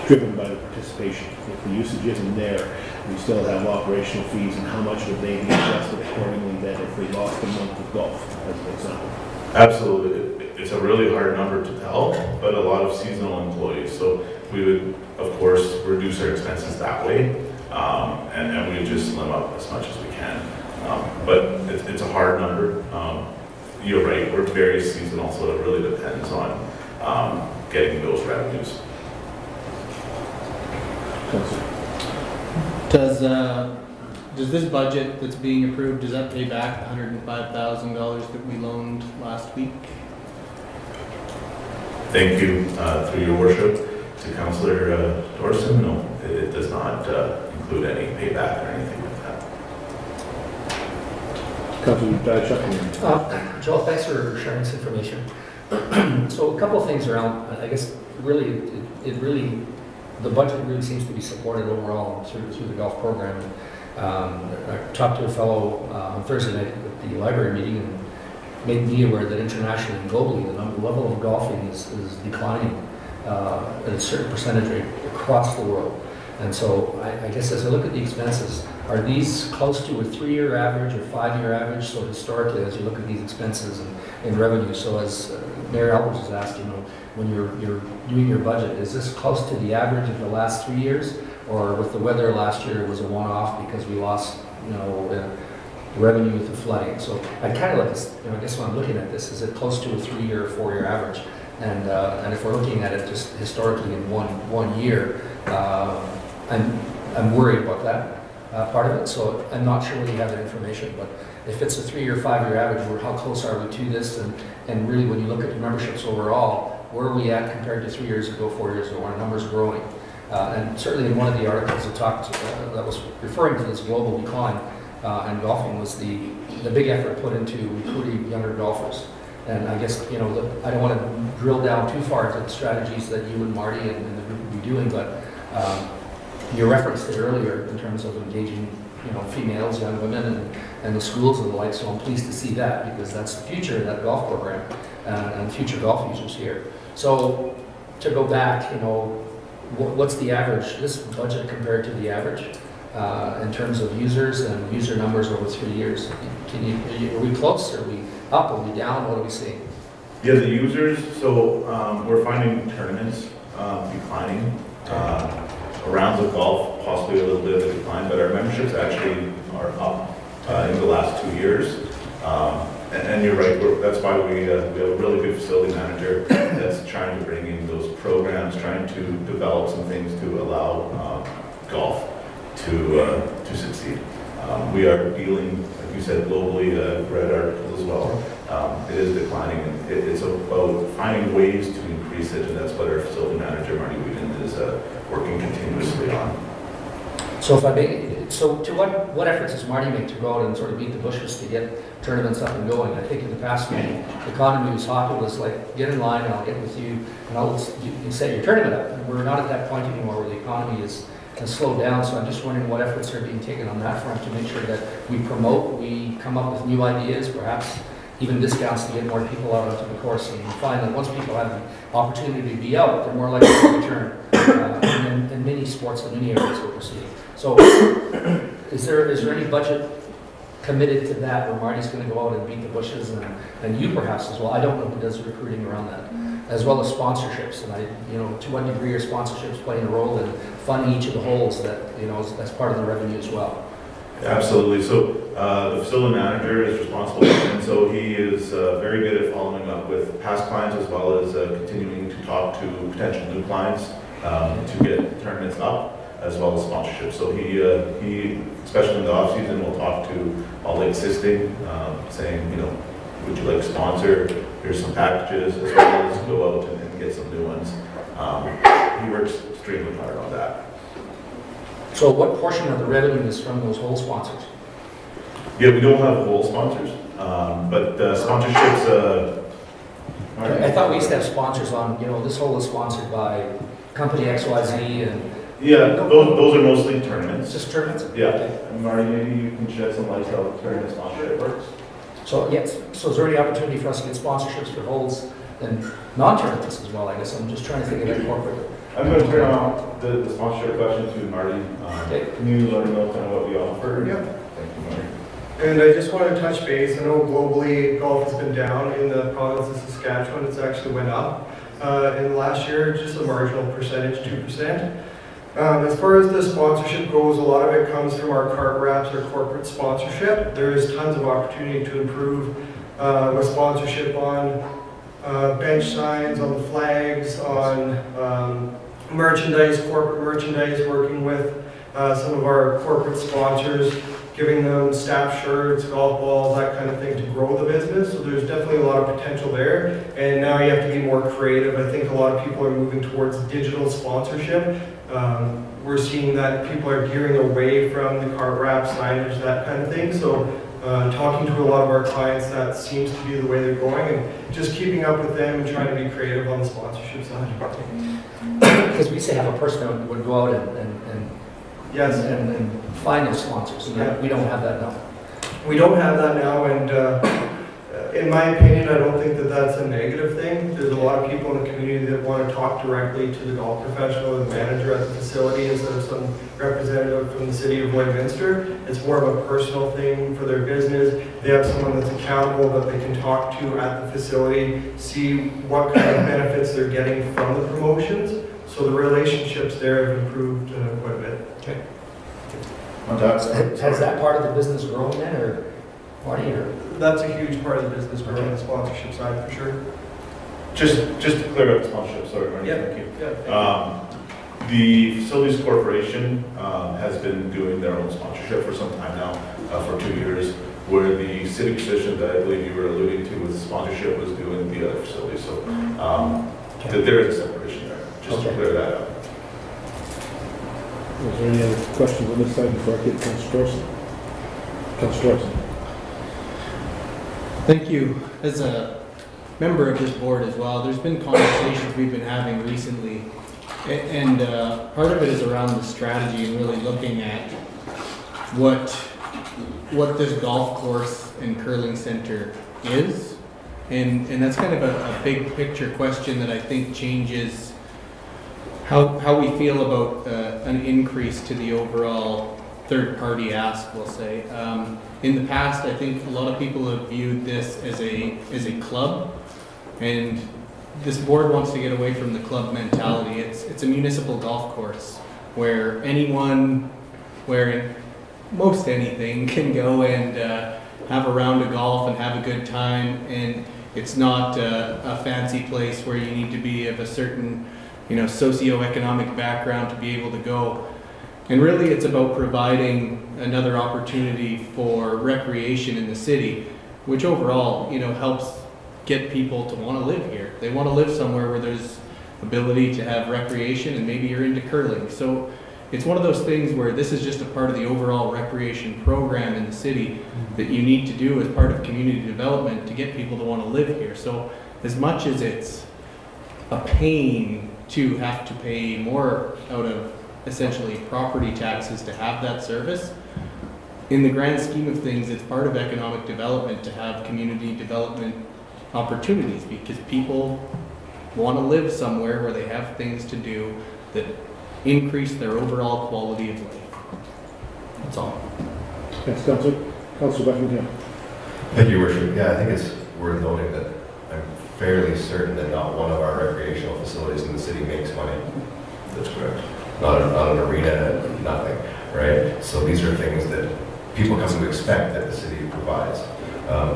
Speaker 1: driven by the participation. If the usage isn't there, we still have operational fees, and how much would they be adjusted accordingly then if we lost a month of golf, as an example?
Speaker 9: Absolutely. It's a really hard number to tell, but a lot of seasonal employees. So we would, of course, reduce our expenses that way, and we just slim up as much as we can. But it's a hard number. You're right, we're very seasonal, so it really depends on getting those revenues.
Speaker 5: Does this budget that's being approved, does that pay back the $105,000 that we loaned last week?
Speaker 9: Thank you, through your worship, to Councillor Dorson. No, it does not include any payback or anything like that.
Speaker 1: Councillor Diachuk.
Speaker 6: Joel, thanks for sharing this information. So a couple of things around, I guess, really, the budget really seems to be supported overall through the golf program. I talked to a fellow on Thursday night at the library meeting and made me aware that internationally and globally, the level of golfing is declining at a certain percentage rate across the world. And so I guess as I look at the expenses, are these close to a 3-year average or 5-year average? So historically, as you look at these expenses and revenue, so as Mayor Alberts has asked, when you're doing your budget, is this close to the average of the last 3 years? Or with the weather last year, it was a one-off because we lost, revenue with the flooding. So I kind of like this, I guess when I'm looking at this, is it close to a 3-year or 4-year average? And if we're looking at it just historically in one year, I'm worried about that part of it. So I'm not sure whether you have that information, but if it's a 3-year, 5-year average, how close are we to this? And really, when you look at the memberships overall, where are we at compared to 3 years ago, 4 years ago? Are numbers growing? And certainly in one of the articles that was referring to this global decline, and golfing was the big effort put into recruiting younger golfers. And I guess, I don't want to drill down too far into the strategies that you and Marty and the group will be doing, but you referenced it earlier in terms of engaging, females, young women, and the schools and the like. So I'm pleased to see that, because that's the future of that golf program and future golf users here. So to go back, what's the average, this budget compared to the average in terms of users and user numbers over 3 years? Are we close? Are we up? Are we down? What are we seeing?
Speaker 9: Yeah, the users, so we're finding tournaments declining. Rounds of golf, possibly a little bit of a decline, but our memberships actually are up in the last 2 years. And you're right, that's why we have a really good facility manager that's trying to bring in those programs, trying to develop some things to allow golf to succeed. We are dealing, like you said, globally, read articles as well. It is declining, and it's about finding ways to increase it, and that's what our facility manager, Marty Whedon, is working continuously on.
Speaker 6: So to what efforts does Marty make to go out and sort of beat the bushes to get tournaments up and going? I think in the past, when the economy was hot, it was like, get in line and I'll get with you and you set your tournament up. And we're not at that point anymore where the economy has slowed down. So I'm just wondering what efforts are being taken on that front to make sure that we promote, we come up with new ideas, perhaps even discounts to get more people out onto the course. And we find that once people have the opportunity to be out, they're more likely to return in many sports and many areas that we're seeing. So is there any budget committed to that where Marty's going to go out and beat the bushes, and you perhaps as well? I don't know who does the recruiting around that, as well as sponsorships. And to what degree are sponsorships playing a role in funding each of the holes that, as part of the revenue as well?
Speaker 9: Absolutely. So the facility manager is responsible, and so he is very good at following up with past clients as well as continuing to talk to potential new clients to get tournaments up, as well as sponsorship. So he, especially in the off season, will talk to all the existing, saying, would you like to sponsor? Here's some packages, as well as go out and get some new ones. He works extremely hard on that.
Speaker 6: So what portion of the revenue is from those whole sponsors?
Speaker 9: Yeah, we don't have whole sponsors, but sponsorships.
Speaker 6: I thought we used to have sponsors on, this hole is sponsored by company XYZ and...
Speaker 9: Yeah, those are mostly tournaments.
Speaker 6: Just tournaments?
Speaker 9: Yeah. And Marty, maybe you can shed some light on tournament sponsorship works.
Speaker 6: So yes, so is there any opportunity for us to get sponsorships for holes and non-tournaments as well, I guess. I'm just trying to think of it corporately.
Speaker 9: I'm going to turn on the sponsorship question to Marty.
Speaker 6: Okay.
Speaker 9: Can you let him know kind of what we offer?
Speaker 10: Yeah.
Speaker 9: Thank you, Marty.
Speaker 10: And I just want to touch base. I know globally golf has been down in the province of Saskatchewan. It's actually went up. And last year, just a marginal percentage, 2%. As far as the sponsorship goes, a lot of it comes from our cart wraps or corporate sponsorship. There is tons of opportunity to improve with sponsorship on bench signs, on the flags, on merchandise, corporate merchandise, working with some of our corporate sponsors, giving them staff shirts, golf balls, that kind of thing to grow the business. So there's definitely a lot of potential there. And now you have to be more creative. I think a lot of people are moving towards digital sponsorship. We're seeing that people are gearing away from the cart wrap, signage, that kind of thing. So talking to a lot of our clients, that seems to be the way they're going, and just keeping up with them and trying to be creative on the sponsorship side.
Speaker 6: Because we used to have a person that would go out and
Speaker 10: Yes.
Speaker 6: and find those sponsors.
Speaker 10: Yeah.
Speaker 6: We don't have that now.
Speaker 10: We don't have that now, and in my opinion, I don't think that that's a negative thing. There's a lot of people in the community that want to talk directly to the golf professional and manager at the facility instead of some representative from the city of Lloydminster. It's more of a personal thing for their business. They have someone that's accountable that they can talk to at the facility, see what kind of benefits they're getting from the promotions. So the relationships there have improved quite a bit.
Speaker 6: Okay.
Speaker 9: Has
Speaker 6: Has that part of the business grown then, or Marty, or?
Speaker 10: That's a huge part of the business, growing the sponsorship side for sure.
Speaker 9: Just to clear up the sponsorship, sorry, Marty,
Speaker 10: Yeah.
Speaker 9: thank you.
Speaker 10: Yeah.
Speaker 9: The Facilities Corporation has been doing their own sponsorship for some time now, for 2 years, where the city position that I believe you were alluding to with sponsorship was doing the other facilities. So there is a separation there, just to clear that up.
Speaker 1: Is there any other questions on this side before I get to Councilor Dorson? Councilor Dorson.
Speaker 5: Thank you. As a member of this board as well, there's been conversations we've been having recently, and part of it is around the strategy and really looking at what this golf course and curling center is, and that's kind of a big picture question that I think changes how we feel about an increase to the overall third-party ask, we'll say. In the past, I think a lot of people have viewed this as a club, and this board wants to get away from the club mentality. It's a municipal golf course where anyone wearing most anything can go and have a round of golf and have a good time, and it's not a fancy place where you need to be of a certain socioeconomic background to be able to go. And really it's about providing another opportunity for recreation in the city, which overall, helps get people to want to live here. They want to live somewhere where there's ability to have recreation, and maybe you're into curling. So it's one of those things where this is just a part of the overall recreation program in the city that you need to do as part of community development to get people to want to live here. So as much as it's a pain to have to pay more out of essentially property taxes to have that service, in the grand scheme of things, it's part of economic development to have community development opportunities, because people want to live somewhere where they have things to do that increase their overall quality of life. That's all.
Speaker 1: Thanks, Councilor. Councilor Buckingham.
Speaker 8: Thank you, Your Worship. Yeah, I think it's worth noting that I'm fairly certain that not one of our recreational facilities in the city makes money.
Speaker 9: That's correct.
Speaker 8: Not an arena, nothing, right? So these are things that people come to expect that the city provides.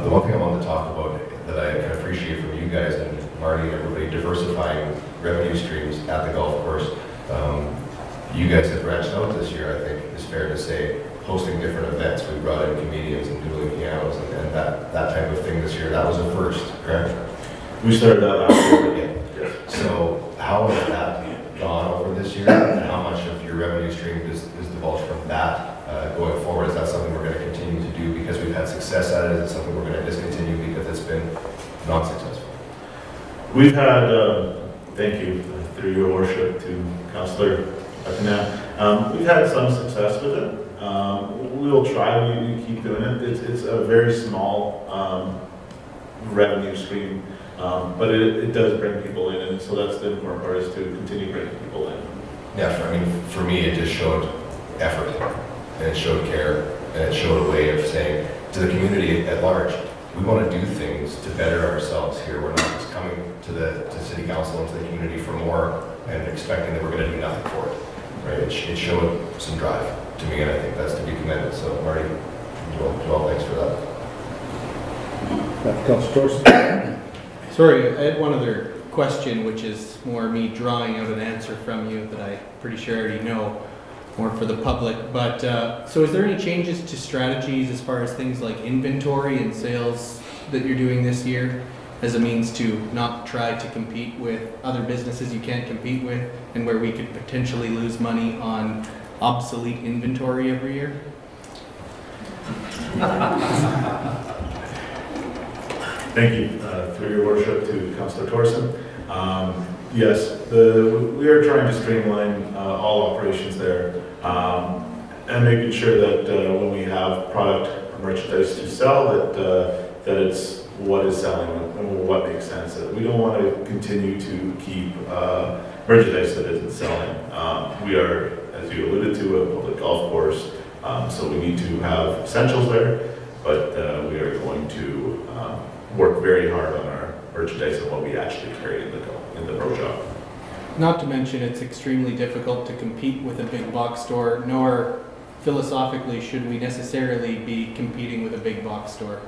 Speaker 8: The one thing I wanted to talk about that I can appreciate from you guys and Marty and everybody, diversifying revenue streams at the golf course. You guys have branched out this year, I think it's fair to say, hosting different events. We brought in comedians and dueling pianos and that type of thing this year. That was a first, correct?
Speaker 9: We started that last year.
Speaker 8: Yeah. So how has that gone over this year, and how much of your revenue stream is divulged from that going forward? Is that something we're going to continue to do because we've had success at it? Is it something we're going to discontinue because it's been not successful?
Speaker 9: We've had, thank you, through your worship to Councillor Buckingham. We've had some success with it. We'll try, we keep doing it. It's a very small revenue stream But it does bring people in, and so that's the important part, is to continue bringing people in.
Speaker 8: Yeah, for me, it just showed effort, and it showed care, and it showed a way of saying to the community at large, we want to do things to better ourselves here. We're not just coming to city council and to the community for more and expecting that we're going to do nothing for it. Right? It showed some drive to me, and I think that's to be commended. So, Marty, Joel, thanks for that.
Speaker 1: Councillor Thorson.
Speaker 5: Sorry, I had one other question, which is more me drawing out an answer from you that I'm pretty sure I already know, more for the public. But so is there any changes to strategies as far as things like inventory and sales that you're doing this year as a means to not try to compete with other businesses you can't compete with, and where we could potentially lose money on obsolete inventory every year?
Speaker 9: Thank you, through your worship, to Councillor Thorson. Yes, we are trying to streamline all operations there, and making sure that when we have product or merchandise to sell, that it's what is selling and what makes sense. We don't want to continue to keep merchandise that isn't selling. We are, as you alluded to, a public golf course, so we need to have essentials there, but we are going to work very hard on our merchandise and what we actually carry in the pro shop.
Speaker 5: Not to mention, it's extremely difficult to compete with a big box store, nor philosophically should we necessarily be competing with a big box store.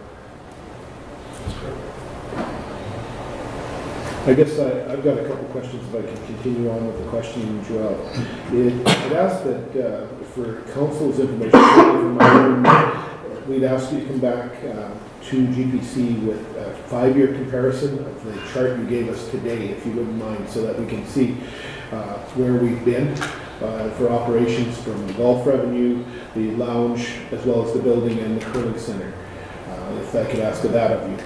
Speaker 1: I guess I've got a couple questions if I can continue on with the question, Joel. It asked that for council's information, we'd ask you to come back to GPC with a 5-year comparison of the chart you gave us today, if you wouldn't mind, so that we can see where we've been for operations from the golf revenue, the lounge, as well as the building and the curling center. If I could ask that of you.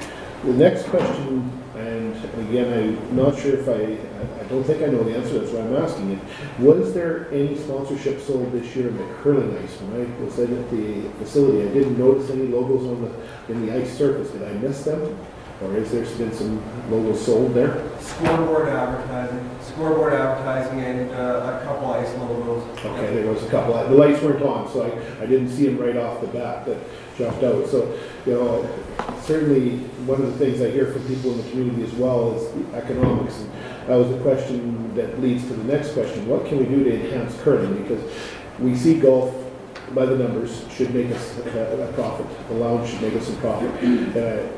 Speaker 1: The next question, and again, I'm not sure if I don't think I know the answer, that's why I'm asking it. Was there any sponsorship sold this year in the curling ice? When I was at the facility, I didn't notice any logos in the ice surface. Did I miss them? Or has there been some logos sold there?
Speaker 10: Scoreboard advertising and a couple ice logos.
Speaker 1: Okay, there was a couple. The lights weren't on, so I didn't see them right off the bat that jumped out. So, you know, certainly one of the things I hear from people in the community as well is the economics. And that was a question that leads to the next question. What can we do to enhance curling? Because we see golf by the numbers should make us a profit. The lounge should make us a profit.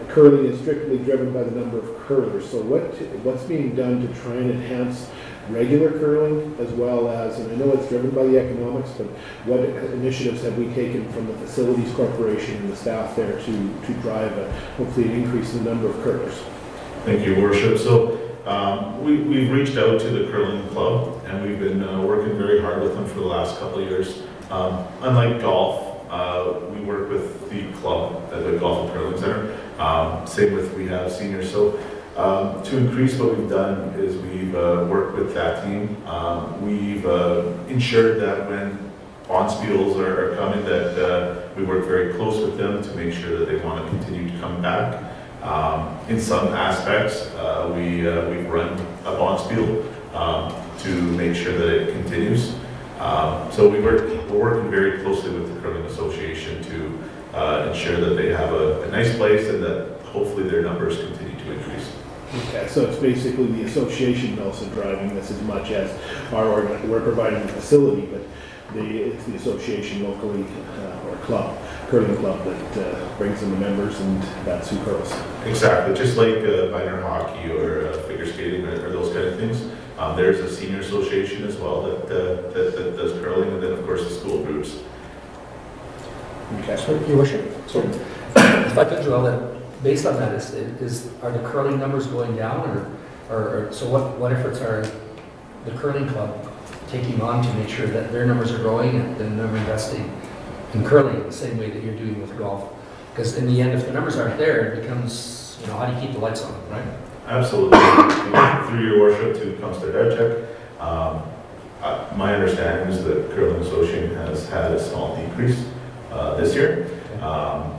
Speaker 1: Curling is strictly driven by the number of curlers. So what's being done to try and enhance regular curling as well as, and I know it's driven by the economics, but what initiatives have we taken from the Facilities Corporation and the staff there to drive hopefully an increase in the number of curlers?
Speaker 9: Thank you, Worship. So we've reached out to the curling club, and we've been working very hard with them for the last couple of years. Unlike golf, we work with the club at the Golf and Curling Center. Same with, we have seniors. So to increase what we've done is we've worked with that team. We've ensured that when bonspiels are coming, that we work very close with them to make sure that they want to continue to come back. In some aspects, we've run a bonspiel to make sure that it continues. So we're working very closely with the Curling Association to ensure that they have a nice place and that hopefully their numbers continue to increase.
Speaker 1: Okay, so it's basically the association also driving this as much as we're providing the facility, but it's the association locally or club, curling club, that brings in the members, and that's who curls.
Speaker 9: Exactly, just like minor hockey or figure skating or those kind of things. There's a senior association as well that does curling, and then of course the school groups.
Speaker 1: Okay.
Speaker 6: So, Your Worship, so if I could, Joel, that based on that, are the curling numbers going down, or so what efforts are the curling club taking on to make sure that their numbers are growing and then they're investing in curling the same way that you're doing with golf? Because in the end, if the numbers aren't there, it becomes, how do you keep the lights on, right?
Speaker 9: Absolutely. Through your worship to Councillor Dudchek, my understanding is that Curling Association has had a small decrease. this year.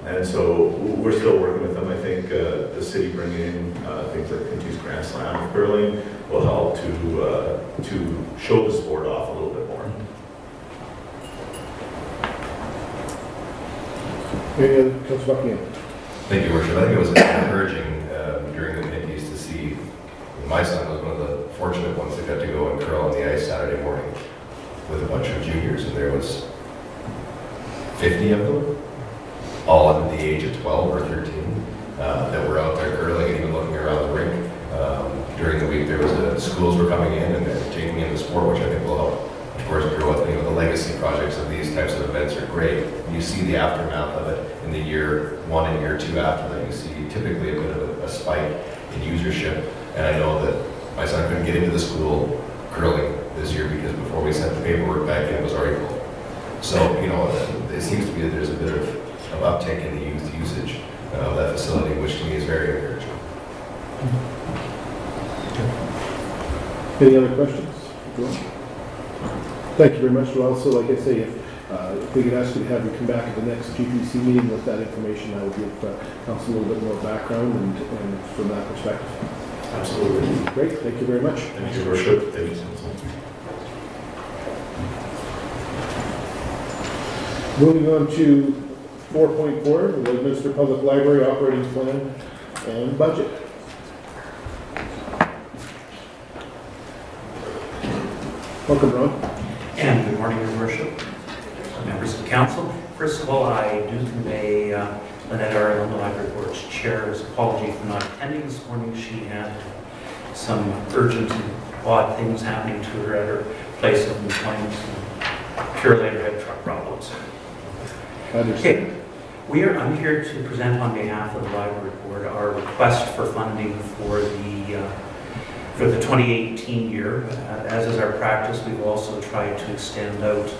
Speaker 9: And so we're still working with them. I think the city bringing in things like Pinty's Grand Slam of curling will help to show the sport off a little bit more.
Speaker 1: Any other, Councilor Buckingham?
Speaker 8: Thank you, Worship. I think it was encouraging during the Pinties to see, my son was one of the fortunate ones that got to go and curl on the ice Saturday morning with a bunch of juniors, and there was 50 of them, all under the age of 12 or 13, that were out there curling and even looking around the rink. During the week, there was schools were coming in and taking in the sport, which I think will help, of course, grow up. The legacy projects of these types of events are great. You see the aftermath of it in the year 1 and year 2 after that. You see typically a bit of a spike in usership. And I know that my son couldn't get into the school curling this year because before we sent the paperwork back in, it was already full. So, it seems to be that there's a bit of uptick in the youth usage of that facility, which to me is very encouraging.
Speaker 1: Any other questions? Thank you very much. Well, also, like I say, if we could ask you to have you come back at the next GPC meeting with that information, that would give council a little bit more background and from that perspective.
Speaker 9: Absolutely.
Speaker 1: Great. Thank you very much.
Speaker 9: Thank you, Worship. Thank you, Council.
Speaker 1: Moving on to 4.4, the Lloydminster Public Library Operating Plan and Budget. Welcome, Ron.
Speaker 11: And good morning, Your Worship, members of the council. First of all, I do convey Lynette Arnold, the Library Board's chair's apology for not attending this morning. She had some urgent and odd things happening to her at her place of employment, and pure letterhead truck problems.
Speaker 1: I understand.
Speaker 11: Okay. I'm here to present on behalf of the Library Board our request for funding for the 2018 year. As is our practice, we've also tried to extend out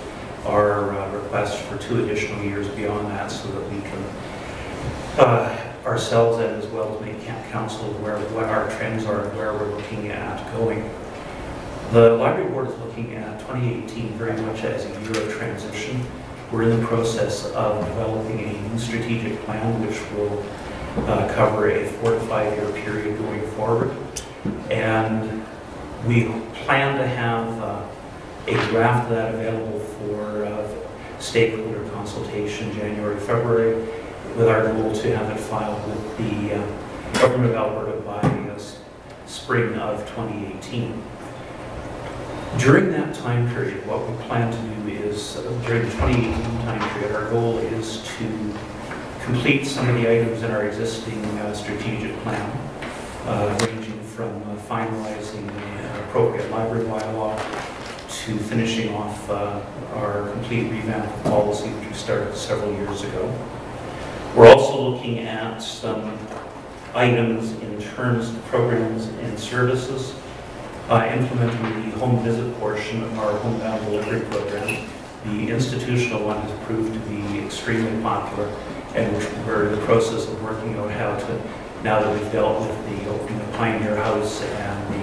Speaker 11: our request for 2 additional years beyond that so that we can ourselves and as well as make council aware of what our trends are and where we're looking at going. The Library Board is looking at 2018 very much as a year of transition. We're in the process of developing a new strategic plan which will cover a 4 to 5 year period going forward. And we plan to have a draft of that available for stakeholder consultation January, February, with our goal to have it filed with the Government of Alberta by spring of 2018. During that time period, what we plan to do is, during the 2018 time period, our goal is to complete some of the items in our existing strategic plan, ranging from finalizing the appropriate library bylaw to finishing off our complete revamp of policy, which we started several years ago. We're also looking at some items in terms of programs and services, implementing the home visit portion of our homebound delivery program. The institutional one has proved to be extremely popular, and we're in the process of working out how to, now that we've dealt with the opening of Pioneer House and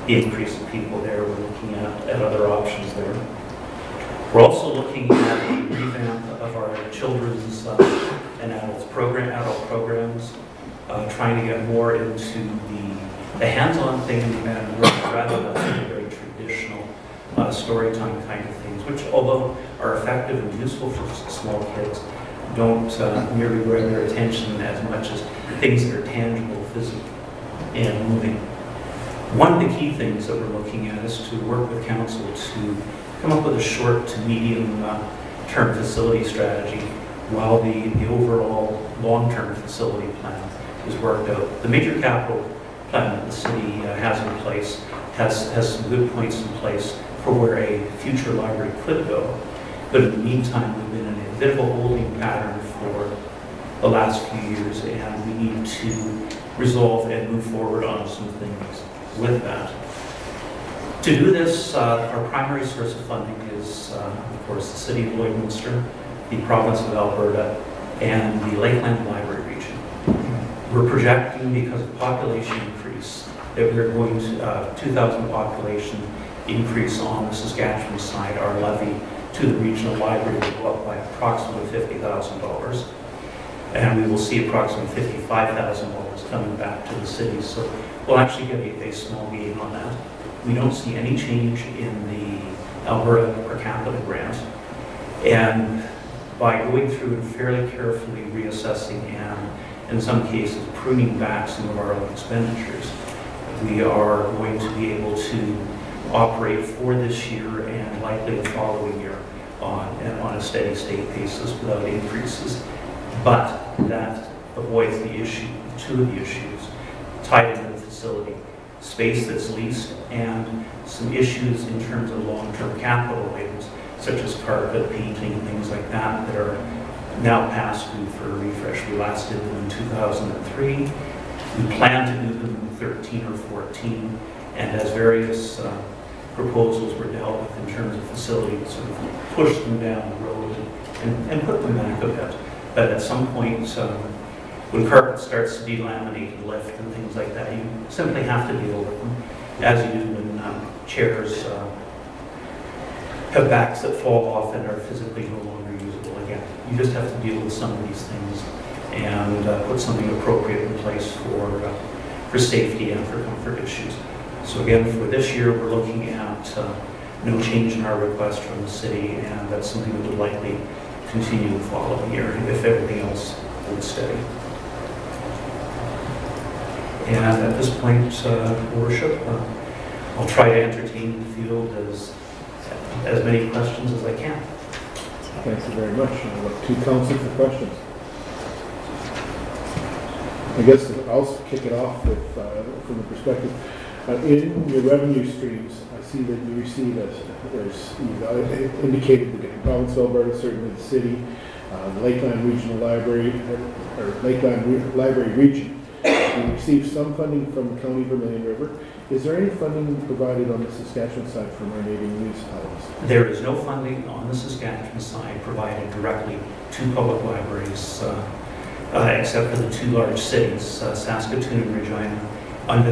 Speaker 11: the increase of people there, we're looking at other options there. We're also looking at a revamp of our children's and adult programs, trying to get more into the hands-on thing and rather than very traditional story time kind of things, which although are effective and useful for small kids, don't merely grab their attention as much as things that are tangible, physical, and moving. One of the key things that we're looking at is to work with council to come up with a short to medium term facility strategy while the overall long-term facility plan is worked out. The major capital plan that the city has in place has some good points in place for where a future library could go. But in the meantime, we've been in a bit of a holding pattern for the last few years, and we need to resolve and move forward on some things with that. To do this, our primary source of funding is, of course, the City of Lloydminster, the Province of Alberta, and the Lakeland Library region. We're projecting, because of population increase, that we're going to 2,000 population increase on the Saskatchewan side. Our levy to the regional library will go up by approximately $50,000. And we will see approximately $55,000 coming back to the city. So we'll actually get a small gain on that. We don't see any change in the Alberta per capita grant. And by going through and fairly carefully reassessing and in some cases pruning back some of our own expenditures, we are going to be able to operate for this year and likely the following year on a steady state basis without increases. But that avoids the issue, two of the issues tied into the facility, space that's leased and some issues in terms of long-term capital items such as carpet, painting, things like that that are now past due for a refresh. We last did them in 2003. We plan to do them in 13 or 14, and as various proposals were dealt with in terms of facilities, sort of push them down the road and put them back a bit. But at some point, when carpet starts to delaminate and lift and things like that, you simply have to deal with them, as you do when chairs have backs that fall off and are physically no longer usable again. You just have to deal with some of these things and put something appropriate in place for safety and for comfort issues. So again, for this year, we're looking at no change in our request from the city, and that's something that would likely continue the following year if everything else holds steady. And at this point, Your Worship, I'll try to entertain the field as many questions as I can.
Speaker 1: Thank you very much. I'll look to council for questions. I guess I'll kick it off with, from the perspective. In your revenue streams, I see that you receive you've indicated the province of Alberta, certainly the city, the Lakeland Regional Library, or Lakeland Library Region. You receive some funding from County Vermilion River. Is there any funding provided on the Saskatchewan side from our neighboring municipalities?
Speaker 11: There is no funding on the Saskatchewan side provided directly to public libraries, except for the two large cities, Saskatoon and Regina. Under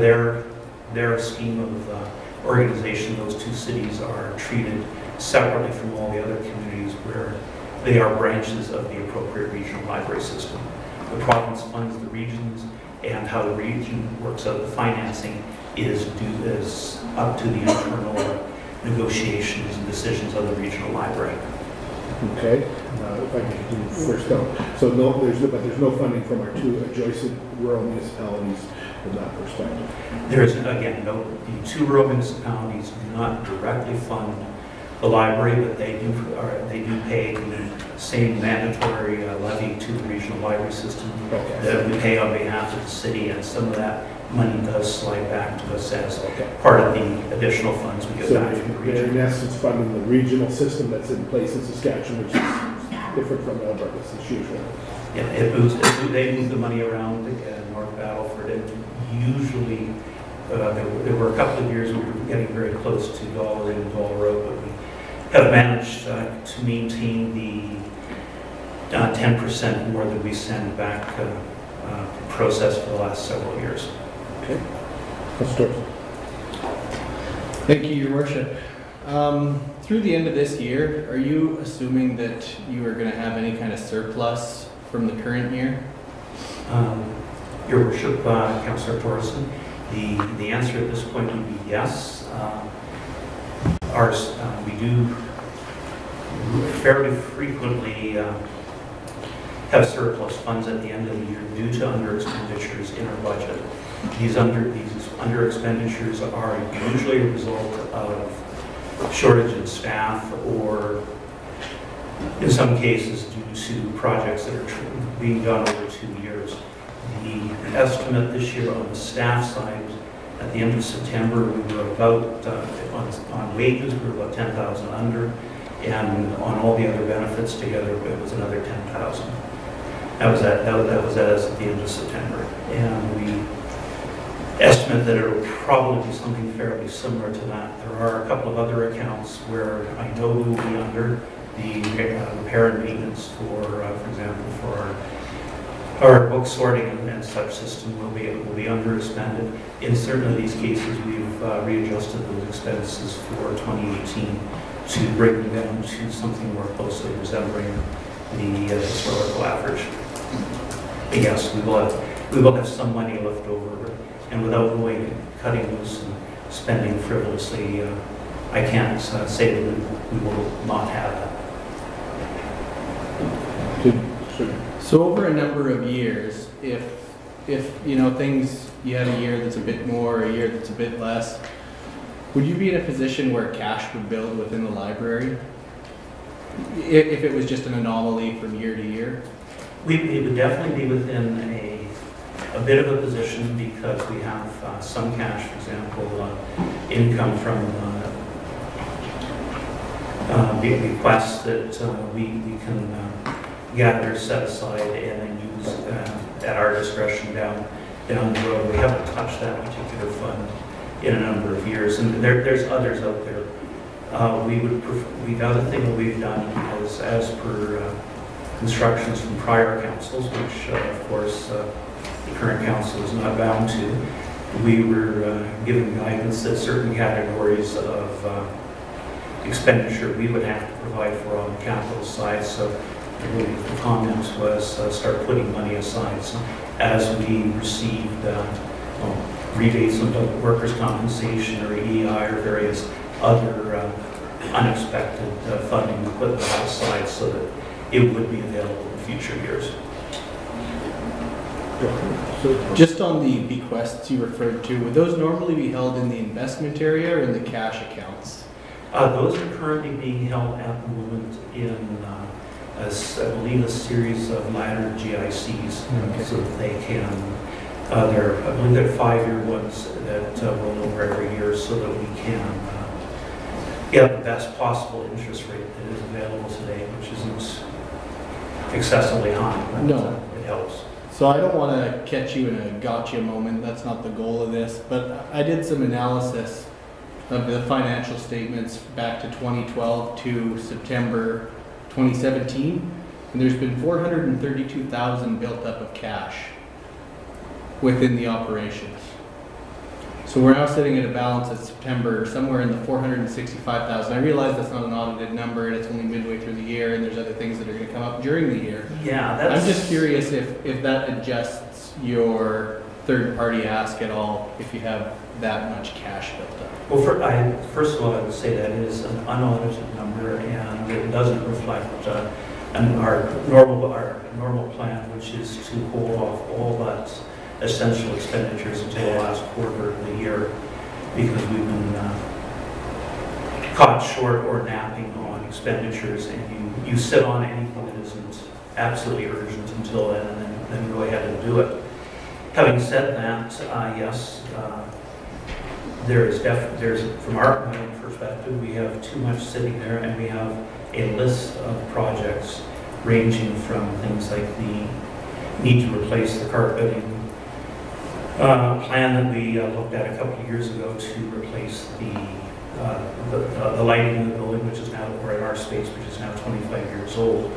Speaker 11: their scheme of organization, those two cities are treated separately from all the other communities where they are branches of the appropriate regional library system. The province funds the regions, and how the region works out the financing is up to the internal negotiations and decisions of the regional library.
Speaker 1: Okay, if I can continue first down. So there's no funding from our two adjacent rural municipalities from that perspective.
Speaker 11: There is, again, the two rural municipalities do not directly fund the library, but they do pay the same mandatory levy to the regional library system that we pay on behalf of the city, and some of that money does slide back to us as part of the additional funds we get back from the region.
Speaker 1: They're in essence funding the regional system that's in place in Saskatchewan, which is different from Alberta's as usual.
Speaker 11: Yeah, they move the money around North Battleford, and usually there were a couple of years we were getting very close to dollar in, dollar out, but we have managed to maintain the 10% more than we send back process for the last several years.
Speaker 1: Okay. Let's start.
Speaker 5: Thank you, Your Worship. Through the end of this year, are you assuming that you are going to have any kind of surplus from the current year?
Speaker 11: Your Worship, Councillor Torreson, the answer at this point would be yes. We do fairly frequently have surplus funds at the end of the year due to under expenditures in our budget. These under expenditures are usually a result of shortage in staff, or in some cases due to projects that are being done over 2 years. The estimate this year on the staff side, at the end of September, we were about, on wages, we were about 10,000 under, and on all the other benefits together, it was another 10,000. That was as at the end of September. And we estimate that it will probably be something fairly similar to that. There are a couple of other accounts where I know we will be under the repair and maintenance for example, for our book sorting and such system will be under expended. In certain of these cases, we've readjusted those expenses for 2018 to bring them down to something more closely resembling the historical average. But yes, we will have some money left over, and without going cutting loose and spending frivolously, I can't say that we will not have that.
Speaker 5: So over a number of years, if you know things, you had a year that's a bit more, a year that's a bit less, would you be in a position where cash would build within the library? If it was just an anomaly from year to year?
Speaker 11: We would definitely be within a bit of a position because we have some cash, for example, income from requests that we can gather, set aside, and then use at our discretion down the road. We haven't touched that particular fund in a number of years, and there's others out there. The other thing that we've done is, as per instructions from prior councils, which of course the current council is not bound to, we were given guidance that certain categories of expenditure we would have to provide for on the capital side. So the comment was start putting money aside. So as we received rebates on workers' compensation or EI or various other unexpected funding, we put that aside so that it would be available in future years.
Speaker 5: Just on the bequests you referred to, would those normally be held in the investment area or in the cash accounts?
Speaker 11: Those are currently being held at the moment in, I believe, a series of laddered GICs,
Speaker 5: Okay.
Speaker 11: so that they can, I believe they're 5-year ones that roll over every year so that we can get the best possible interest rate that is available today, which isn't excessively high, but
Speaker 5: No.
Speaker 11: It helps.
Speaker 5: So I don't want to catch you in a gotcha moment, that's not the goal of this, but I did some analysis of the financial statements back to 2012 to September 2017, and there's been 432,000 built up of cash within the operations. So we're now sitting at a balance at September somewhere in the 465,000. I realize that's not an audited number and it's only midway through the year and there's other things that are going to come up during the year.
Speaker 11: Yeah, that's...
Speaker 5: I'm just curious if that adjusts your third-party ask at all, if you have that much cash built up.
Speaker 11: Well, first of all, I would say that it is an unaudited number and it doesn't reflect our normal plan, which is to hold off all but essential expenditures until the last quarter of the year, because we've been caught short or napping on expenditures, and you sit on anything that isn't absolutely urgent until then, and then go ahead and do it. Having said that, yes, there's from our perspective, we have too much sitting there, and we have a list of projects ranging from things like the need to replace the carpeting plan that we looked at a couple of years ago to replace the lighting in the building, which is now, or in our space, which is now 25 years old.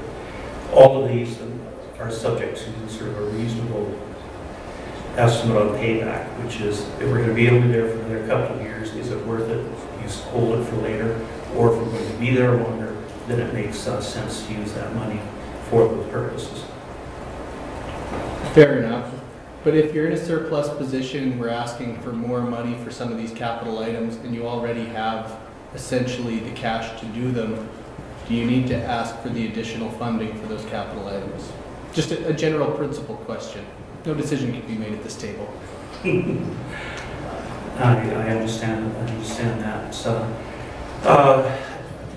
Speaker 11: All of these are subject to sort of a reasonable estimate on payback, which is, if we're going to be able to be there for another couple of years, is it worth it? You hold it for later, or if we're going to be there longer, then it makes sense to use that money for those purposes.
Speaker 5: Fair enough. But if you're in a surplus position, we're asking for more money for some of these capital items, and you already have essentially the cash to do them, do you need to ask for the additional funding for those capital items? Just a general principle question. No decision can be made at this table.
Speaker 11: I understand that.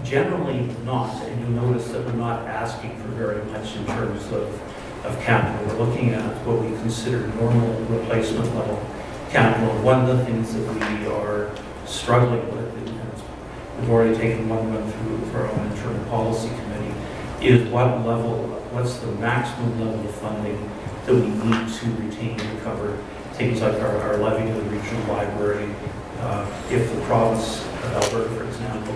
Speaker 11: Generally not, and you'll notice that we're not asking for very much in terms of capital. We're looking at what we consider normal replacement level capital. One of the things that we are struggling with, and we've already taken one run through for our own internal policy committee, is what's the maximum level of funding that we need to retain to cover things like our levy to the regional library. If the province of Alberta, for example,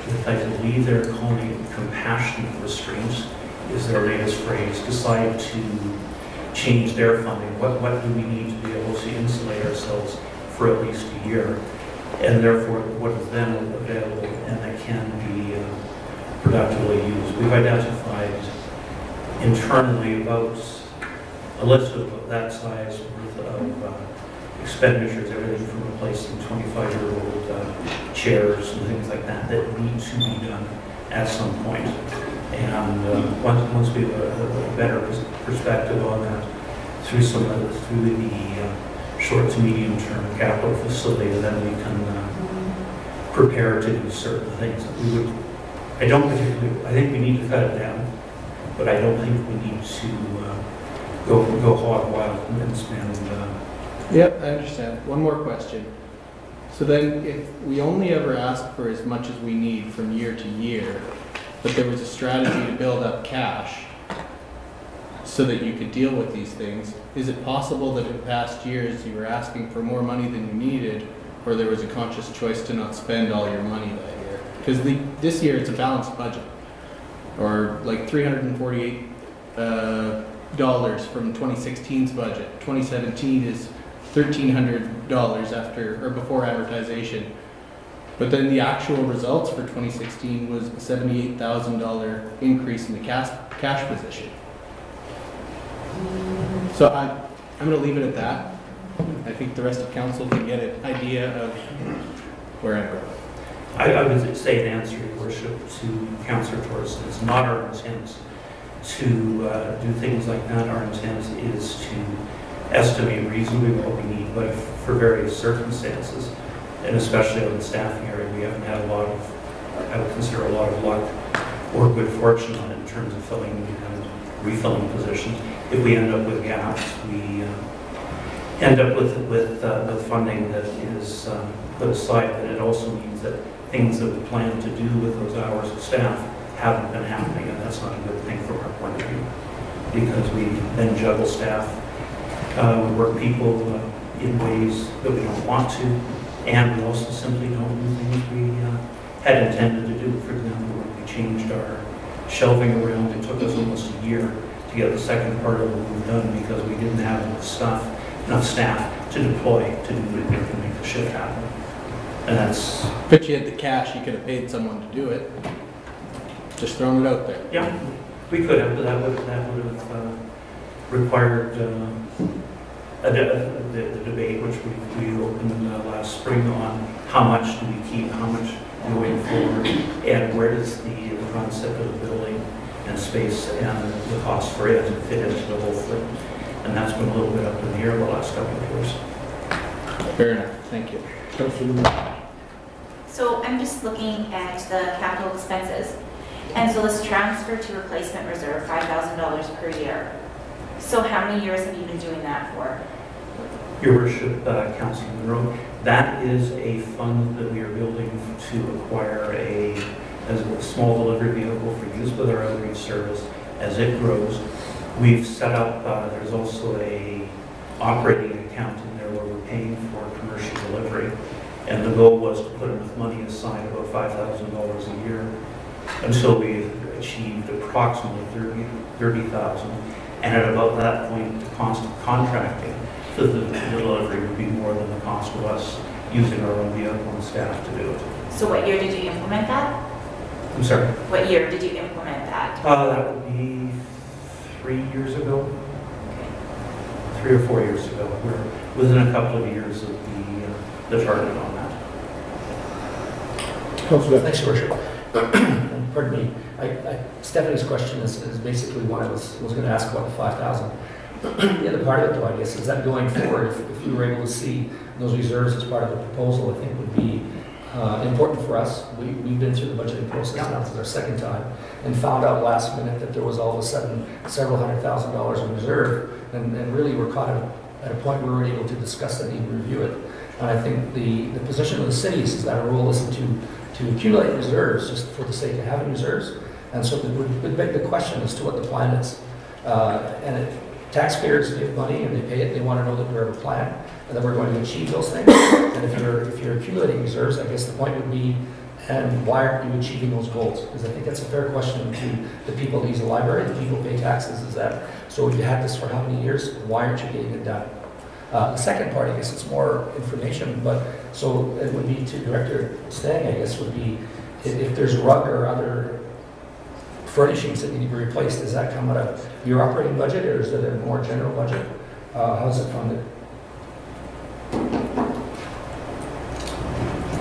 Speaker 11: if I can leave their compassionate restraints, is their latest phrase, decide to change their funding, what do we need to be able to insulate ourselves for at least a year? and therefore what is then available and that can be productively used. We've identified internally about a list of that size worth of expenditures, everything from replacing 25-year-old chairs and things like that that need to be done at some point. And once we have a better perspective on that through through the short to medium term capital facility, then we can prepare to do certain things. We would, I think we need to cut it down, but I don't think we need to go hog wild and spend.
Speaker 5: Yep, I understand. One more question. So then, if we only ever ask for as much as we need from year to year, but there was a strategy to build up cash so that you could deal with these things, is it possible that in past years you were asking for more money than you needed, or there was a conscious choice to not spend all your money that year? Because this year it's a balanced budget, or like $348 from 2016's budget. 2017 is $1,300 after or before amortization. But then the actual results for 2016 was a $78,000 increase in the cash position. So I'm going to leave it at that. I think the rest of council can get an idea of where I'm going.
Speaker 11: I would say, in answer, Your Worship, to Councillor Torres, it's not our intent to do things like that. Our intent is to estimate reasonably what we need, but for various circumstances, and especially on the staffing area, we haven't had a lot of, I would consider a lot of luck or good fortune on it in terms of filling and refilling positions. If we end up with gaps, we end up with funding that is put aside, but it also means that things that we plan to do with those hours of staff haven't been happening, and that's not a good thing from our point of view, because we then juggle staff. We work people in ways that we don't want to, and we also simply don't do things we had intended to do. For example, when we changed our shelving around, it took us almost a year to get the second part of what we've done because we didn't have enough staff to deploy to do the work and make the shift happen. And that's...
Speaker 5: But you had the cash, you could have paid someone to do it. Just throwing it out there.
Speaker 11: Yeah, we could have, but that would have required the debate, which we opened last spring, on how much do we keep, how much going forward, and where does the concept of the building and space and the cost for it fit into the whole thing. And that's been a little bit up in the air the last couple of years.
Speaker 5: Fair enough, thank you.
Speaker 3: So I'm just looking at the capital expenses. And so this transfer to replacement reserve, $5,000 per year. So how many years have you been doing that for?
Speaker 11: Your Worship, Councilor Monroe, that is a fund that we are building to acquire a small delivery vehicle for use with our outreach service as it grows. We've set up, there's also a operating account in there where we're paying for commercial delivery. And the goal was to put enough money aside, about $5,000 a year, until we achieved approximately $30,000. And at about that point, the cost of contracting for the delivery would be more than the cost of us using our own vehicle and staff to do it.
Speaker 3: So what year did you implement that?
Speaker 11: I'm sorry?
Speaker 3: What year did you implement that?
Speaker 11: That would be 3 years ago. 3 or 4 years ago. We're within a couple of years of the target on that.
Speaker 1: Councilor.
Speaker 6: Thanks, Your Worship. Pardon me. Stephanie's question is basically what I was going to ask about the 5,000. The other part of it, though, I guess, is that going forward, if we were able to see those reserves as part of the proposal, I think would be important for us. We've been through the budgeting process now, this is our second time, and found out last minute that there was all of a sudden several $100,000 in reserve, and really we're caught at a point where we weren't able to discuss that and even review it. And I think the position of the cities is that our role isn't to accumulate reserves just for the sake of having reserves. And so it would beg the question as to what the plan is. Taxpayers give money and they pay it, they want to know that we have a plan and that we're going to achieve those things. And if you're accumulating reserves, I guess the point would be, and why aren't you achieving those goals? Because I think that's a fair question to the people that use the library, the people who pay taxes, is that, so you had this for how many years, why aren't you getting it done? The second part, I guess it's more information, but so it would be to Director Stang, I guess, would be if there's rug or other furnishings that need to be replaced, does that come out of your operating budget or is it a more general budget? How's it funded?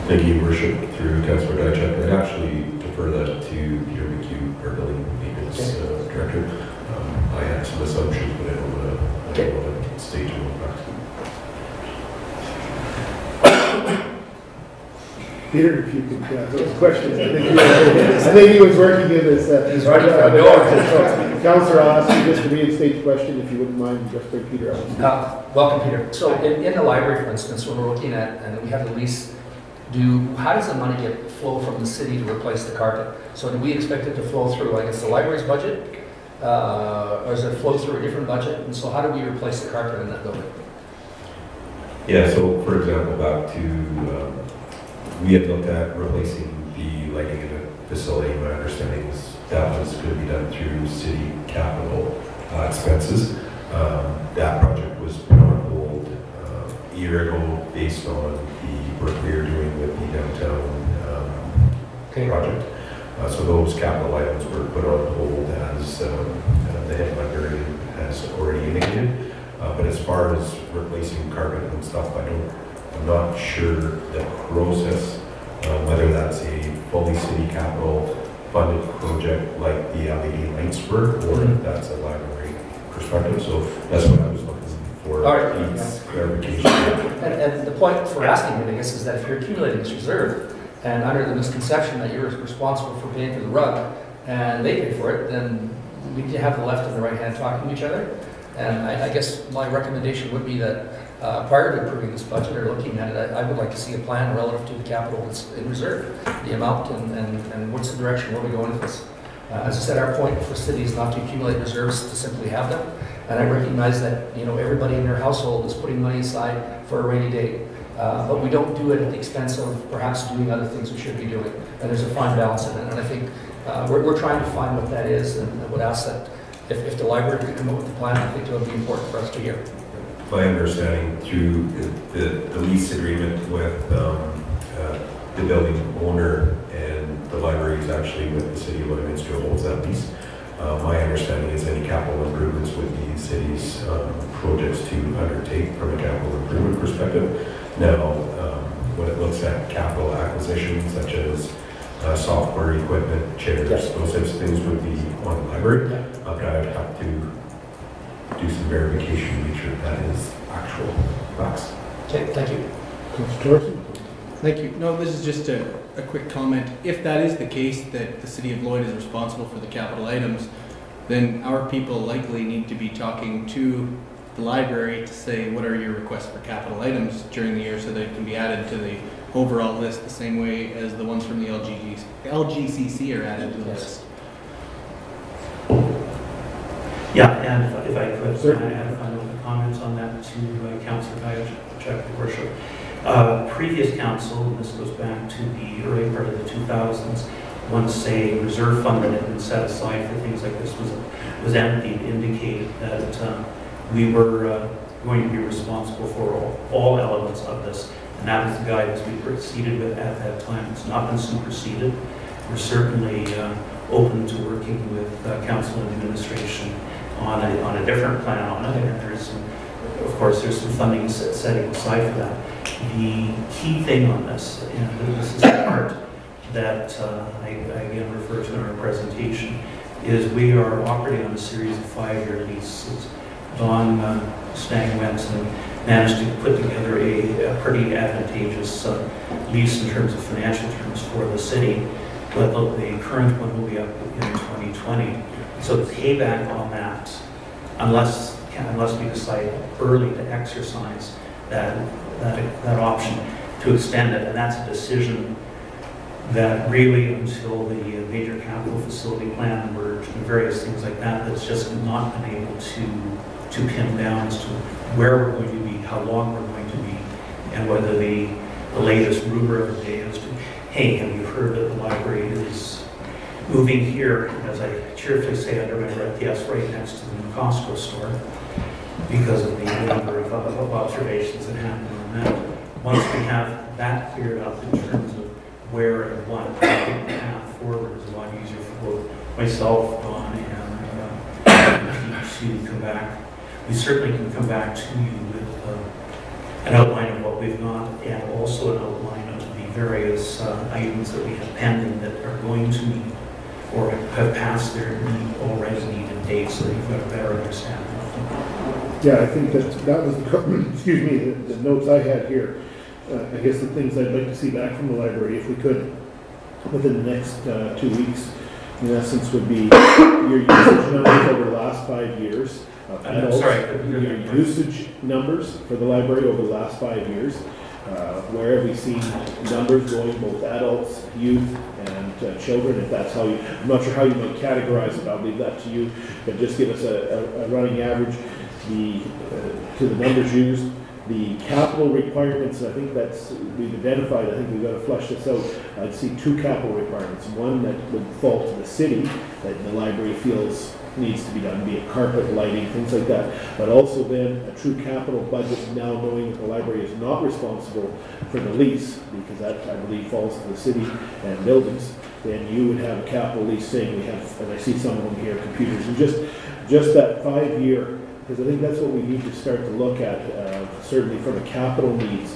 Speaker 8: Thank you, Your Worship, through Councillor Diachak. I'd actually defer that to Peter McHugh, our building maintenance director. I had some assumptions, but I don't want to stay too long back.
Speaker 1: Peter, if you could, those questions, I think he was working in this.
Speaker 6: He's ready for the door.
Speaker 1: Councillor, I'll ask you just to reinstate the question, if you wouldn't mind, just bring Peter up.
Speaker 6: Welcome, Peter. So in the library, for instance, when we're looking at, and we have the lease, how does the money flow from the city to replace the carpet? So do we expect it to flow through, I guess, the library's budget? Or does it flow through a different budget? And so how do we replace the carpet in that building?
Speaker 8: Yeah, so for example, back to, we had looked at replacing the lighting in the facility. My understanding is that was going to be done through city capital expenses. That project was put on hold a year ago based on the work we are doing with the downtown project. So those capital items were put on hold as the head librarian has already indicated. But as far as replacing carpet and stuff, I'm not sure the process, whether that's a fully city capital funded project like the LED lights were, or if that's a library perspective. So that's what I was looking for.
Speaker 6: All right.
Speaker 8: Pete's clarification.
Speaker 6: And the point for asking it, I guess, is that if you're accumulating this reserve, and under the misconception that you're responsible for paying for the rug, and they pay for it, then we need to have the left and the right hand talking to each other. And I guess my recommendation would be that prior to approving this budget or looking at it, I would like to see a plan relative to the capital that's in reserve, the amount and what's the direction, where we going with this. As I said, our point for cities is not to accumulate reserves, to simply have them. And I recognize that, you know, everybody in their household is putting money aside for a rainy day. But we don't do it at the expense of perhaps doing other things we should be doing. And there's a fine balance in it. And I think we're trying to find what that is, and I would ask that if the library could come up with a plan, I think it would be important for us to hear.
Speaker 8: My understanding through the lease agreement with the building owner and the library is actually with the city of Lloydminster holds that lease. My understanding is any capital improvements would be city's projects to undertake from a capital improvement perspective. Now, when it looks at capital acquisitions such as software, equipment, chairs, those types of things would be on the library. But I would have to do some verification to make sure that is actual facts.
Speaker 6: Okay, thank you.
Speaker 1: Councillor Torson?
Speaker 5: Thank you. No, this is just a quick comment. If that is the case, that the city of Lloyd is responsible for the capital items, then our people likely need to be talking to the library to say, what are your requests for capital items during the year so that it can be added to the overall list the same way as the ones from the LGCC are added to the list.
Speaker 11: Yeah, and if I could,
Speaker 1: Certainly.
Speaker 11: I have final comments on that to Councillor Diachak, Your Worship. Previous council, and this goes back to the early part of the 2000s, once a reserve fund that had been set aside for things like this was emptied, indicated that we were going to be responsible for all elements of this, and that was the guidance we proceeded with at that time. It's not been superseded. We're certainly open to working with council and administration on a different plan on it, and there's some, of course, there's some funding setting aside for that. The key thing on this, and this is the part that I again refer to in our presentation, is we are operating on a series of 5-year leases. Don Stang went and managed to put together a pretty advantageous lease in terms of financial terms for the city, but the current one will be up in 2020. So the payback on that, unless we decide early to exercise that option to extend it, and that's a decision that really until the major capital facility plan emerged and various things like that, that's just not been able to pin down as to where we're going to be, how long we're going to be, and whether the latest rumor of the day is to, hey, have you heard that the library is moving here, as I cheerfully say under my breath, yes, right next to the new Costco store. because of the number of observations that happen on that. Once we have that cleared up in terms of where and what, I think the path forward is a lot easier for both myself, Don, and Pete to come back. We certainly can come back to you with an outline of what we've got and also an outline of the various items that we have pending that are going to need or have passed their already needed dates, so you've got a better understanding of them.
Speaker 1: Yeah, I think that was, excuse me, the notes I had here. I guess the things I'd like to see back from the library, if we could, within the next 2 weeks, in essence, would be your usage numbers over the last 5 years.
Speaker 11: I'm sorry,
Speaker 1: your usage numbers for the library over the last 5 years. Where have we seen numbers going, both adults, youth, and children, if that's how you, I'm not sure how you might categorize it, I'll leave that to you, but just give us a running average, to the numbers used. The capital requirements, I think we've identified, I think we've got to flush this out. I'd see 2 capital requirements. One that would fall to the city, that the library feels needs to be done, be it carpet, lighting, things like that. But also then a true capital budget, now knowing that the library is not responsible for the lease, because that, I believe, falls to the city and buildings. Then you would have a capital lease saying we have, and I see some of them here, computers, and just that 5-year, because I think that's what we need to start to look at, certainly from a capital needs.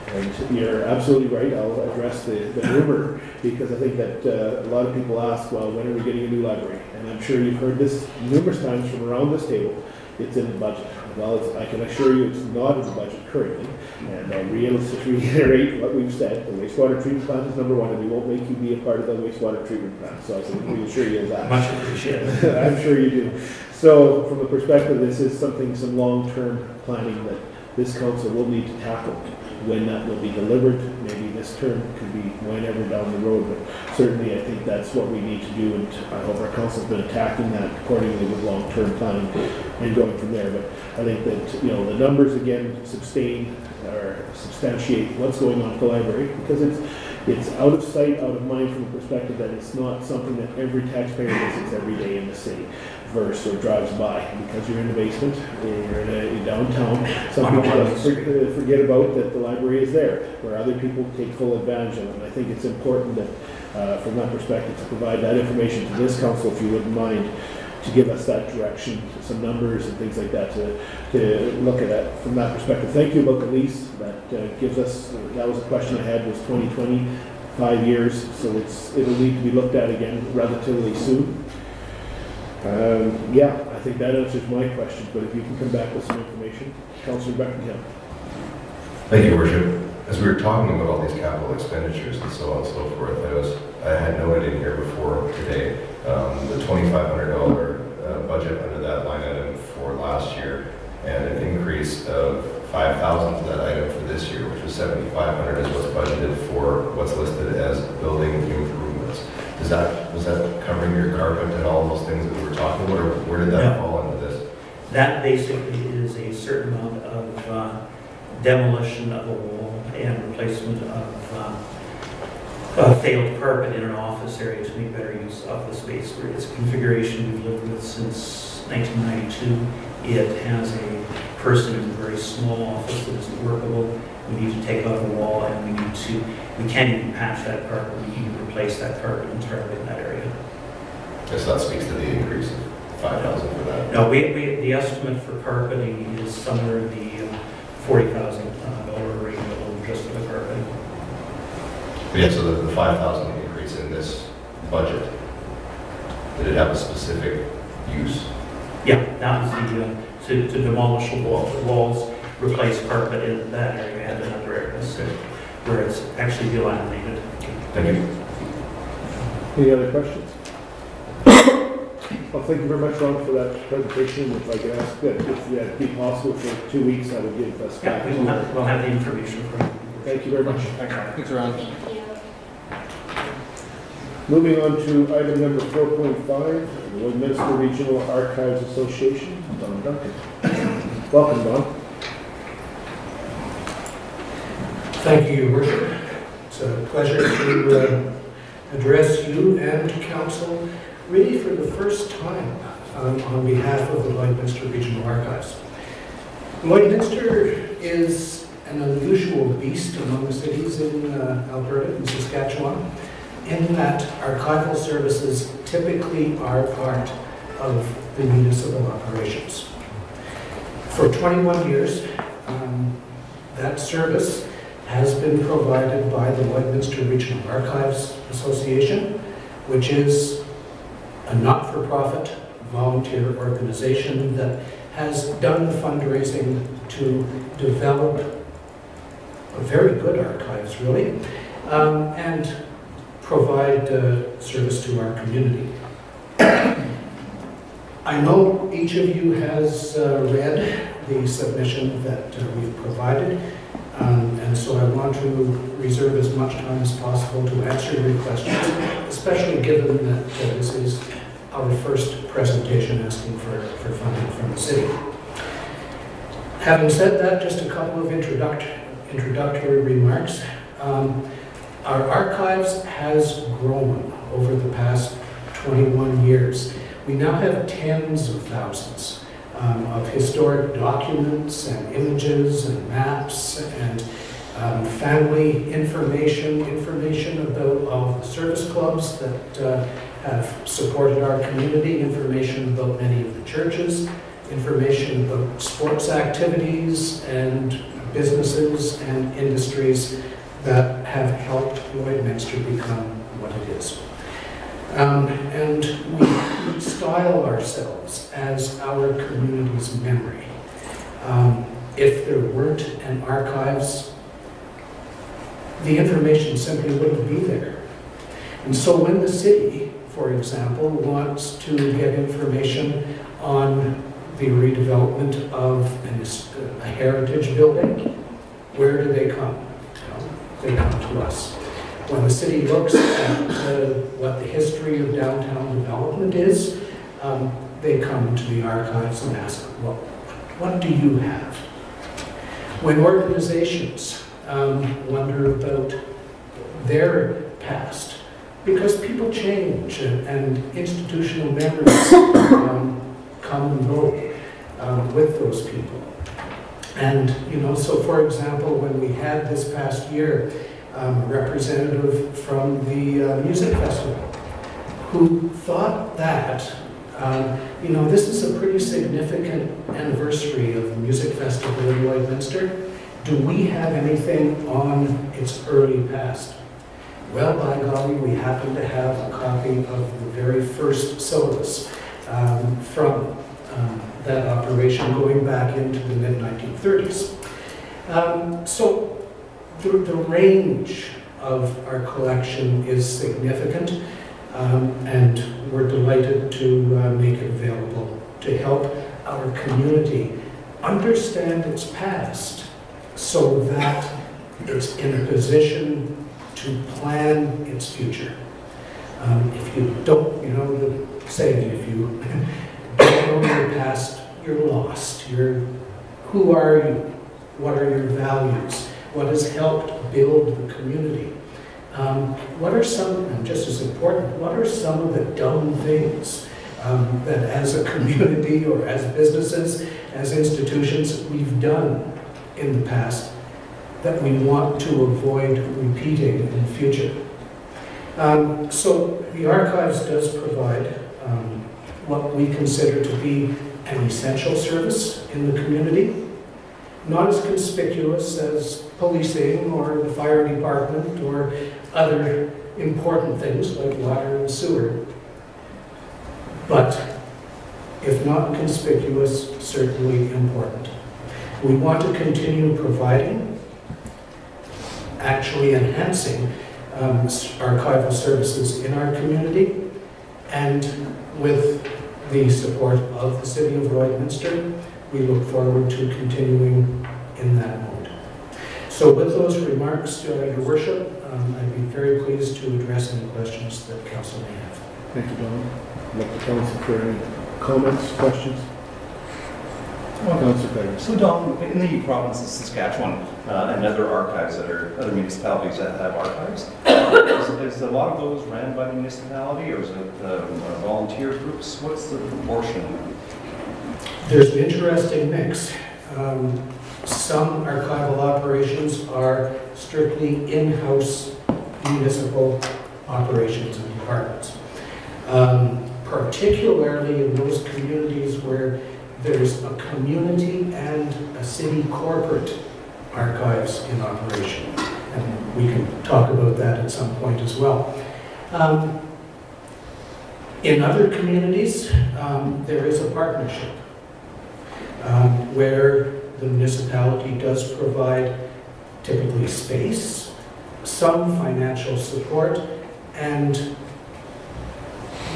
Speaker 1: And you're absolutely right, I'll address the rumor, because I think that a lot of people ask, well, when are we getting a new library? And I'm sure you've heard this numerous times from around this table, it's in the budget. Well, I can assure you it's not in the budget currently, and I'll reiterate what we've said. The wastewater treatment plant is number one, and we won't make you be a part of the wastewater treatment plant, so I can reassure you of that.
Speaker 11: Much appreciated.
Speaker 1: I'm sure you do. So from the perspective, this is some long-term planning that this council will need to tackle. When that will be delivered, maybe this term, could be whenever down the road, but certainly I think that's what we need to do, and I hope our council's been attacking that accordingly with long-term planning and going from there. But I think that, the numbers again substantiate what's going on at the library, because it's out of sight, out of mind from the perspective that it's not something that every taxpayer visits every day in the city or drives by, because you're in the basement, you're in downtown. Some people just forget about that the library is there, where other people take full advantage of it. And I think it's important that, from that perspective, to provide that information to this council, if you wouldn't mind, to give us that direction, some numbers and things like that, to look at that from that perspective. Thank you about the lease. That gives us, that was a question I had, was 2020, 5 years, so it'll need to be looked at again relatively soon. Yeah, I think that answers my question, but if you can come back with some information. Councillor Beckingham.
Speaker 8: Thank you, Worship. As we were talking about all these capital expenditures and so on and so forth, I had noted in here before today the $2,500 budget under that line item for last year, and an increase of $5,000 to that item for this year, which was $7,500 is what's budgeted for what's listed as building improvements. Was that covering your carpet and all those things that we were talking about, or where did that fall into this?
Speaker 11: That basically is a certain amount of demolition of a wall and replacement of failed carpet in an office area to make better use of the space. Where it's a configuration we've lived with since 1992. It has a person in a very small office that isn't workable. We need to take out the wall, and we can't even patch that carpet. We need to replace that carpet entirely in that area.
Speaker 8: Yes, that speaks to the increase of $5,000 for that.
Speaker 11: No, the estimate for carpeting is somewhere in the $40,000 range alone just for the carpeting.
Speaker 8: But yeah, so the $5,000 increase in this budget, did it have a specific use?
Speaker 11: Yeah, that was to demolish the walls, replace carpet in that area and in other areas where it's actually delaminated.
Speaker 8: Thank you.
Speaker 1: Any other questions? Well, thank you very much, Ron, for that presentation. If I could ask that if it'd be possible for 2 weeks, that would give us back.
Speaker 11: Yeah, we'll have the information for you.
Speaker 1: Thank you very much.
Speaker 5: Thanks, Ron.
Speaker 3: Thank you.
Speaker 1: Moving on to item number 4.5, the Lloydminster Regional Archives Association, Don Duncan. Welcome, Don.
Speaker 12: Thank you, Your Worship. It's a pleasure to address you and council really for the first time on behalf of the Lloydminster Regional Archives. Lloydminster is an unusual beast among cities in Alberta and Saskatchewan, in that archival services typically are part of the municipal operations. For 21 years, that service has been provided by the Lloydminster Regional Archives Association, which is a not-for-profit volunteer organization that has done fundraising to develop a very good archives, really, and provide service to our community. I know each of you has read the submission that we've provided, and so I want to reserve as much time as possible to answer your questions, especially given that this is our first presentation asking for funding from the city. Having said that, just a couple of introductory remarks. Our archives has grown over the past 21 years. We now have tens of thousands of historic documents and images and maps and family information about all the service clubs that have supported our community, information about many of the churches, information about sports activities and businesses and industries that have helped Lloydminster become what it is. And we style ourselves as our community's memory. If there weren't an archives, the information simply wouldn't be there. And so when the city, for example, wants to get information on the redevelopment of a heritage building, where do they come? They come to us. When the city looks at what the history of downtown development is, they come to the archives and ask, well, what do you have? When organizations wonder about their past, because people change and institutional memories come and go with those people. And, so for example, when we had this past year a representative from the music festival who thought that, this is a pretty significant anniversary of the music festival in Lloydminster. Do we have anything on its early past? Well, by golly, we happen to have a copy of the very first syllabus from that operation going back into the mid-1930s. So the range of our collection is significant, and we're delighted to make it available to help our community understand its past so that it's in a position to plan its future. If you don't, the saying, if you don't know your past, you're lost. Who are you? What are your values? What has helped build the community? What are some, and just as important, what are some of the dumb things that as a community or as businesses, as institutions, we've done in the past that we want to avoid repeating in the future? So the archives does provide what we consider to be an essential service in the community, not as conspicuous as policing or the fire department or other important things like water and sewer, but if not conspicuous, certainly important. We want to continue providing, actually enhancing archival services in our community, and with the support of the City of Lloydminster, we look forward to continuing in that mode. So with those remarks, Your Worship, I'd be very pleased to address any questions that Council may have.
Speaker 1: Thank you, Don. I'd like the Council for any comments, questions? Council Craig.
Speaker 2: So Don, in the province of Saskatchewan and other archives other municipalities that have archives, is a lot of those ran by the municipality, or is it volunteer groups? What's the proportion?
Speaker 12: There's an interesting mix. Some archival operations are strictly in-house municipal operations and departments. Particularly in those communities where there's a community and a city corporate archives in operation. And we can talk about that at some point as well. In other communities, there is a partnership where the municipality does provide typically space, some financial support, and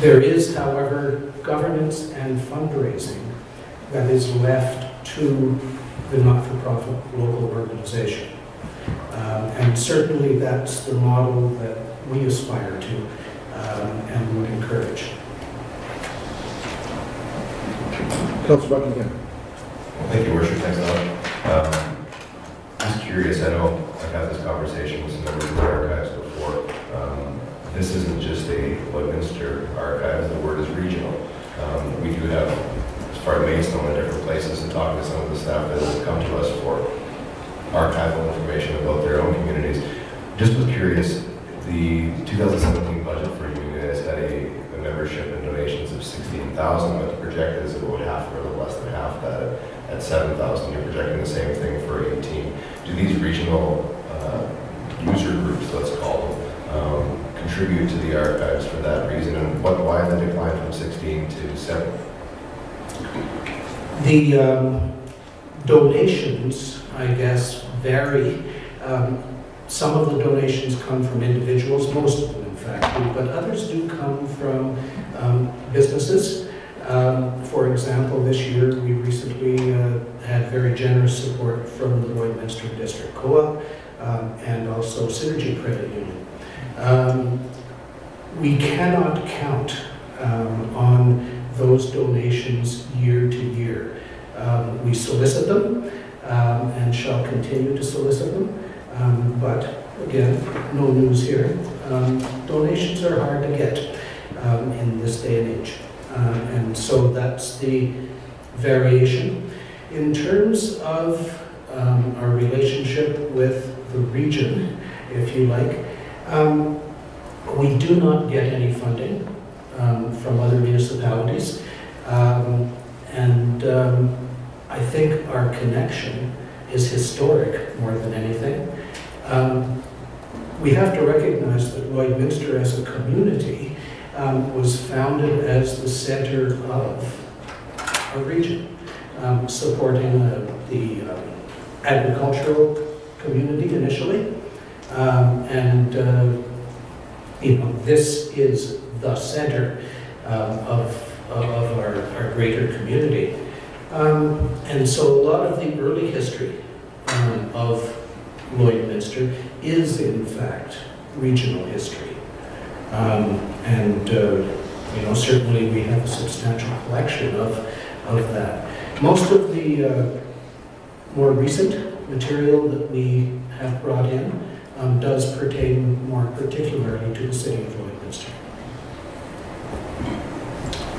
Speaker 12: there is, however, governance and fundraising that is left to the not-for-profit local organization. And certainly that's the model that we aspire to and would encourage.
Speaker 1: Councillor Buckingham.
Speaker 8: Thank you, Worship. Thanks, Alan. Just curious, I know I've had this conversation with some members of the archives before. This isn't just a Lloydminster archive, the word is regional. We do have, as far as Maidstone and different places, and talking to some of the staff that have come to us for archival information about their own communities. Just was curious, the 2017 budget for you guys had a membership and donations of 16,000, but the projected is about half or a little less than half that at 7,000. You're projecting the same thing for 18. Do these regional user groups, let's call them, contribute to the archives for that reason? And why the decline from 16 to 7?
Speaker 12: The donations, I guess, vary. Some of the donations come from individuals, most of them in fact, but others do come from businesses. For example, this year we recently had very generous support from the Lloydminster District Co-op and also Synergy Credit Union. We cannot count on those donations year to year. We solicit them and shall continue to solicit them. But again, no news here. Donations are hard to get in this day and age. And so that's the variation. In terms of our relationship with the region, if you like, we do not get any funding from other municipalities. And I think our connection is historic more than anything. We have to recognize that Lloydminster as a community was founded as the center of our region, supporting the agricultural community initially. This is the center of our greater community. And so a lot of the early history of Lloydminster is in fact regional history. Certainly we have a substantial collection of that. Most of the more recent material that we have brought in does pertain more particularly to the city of Lloydminster.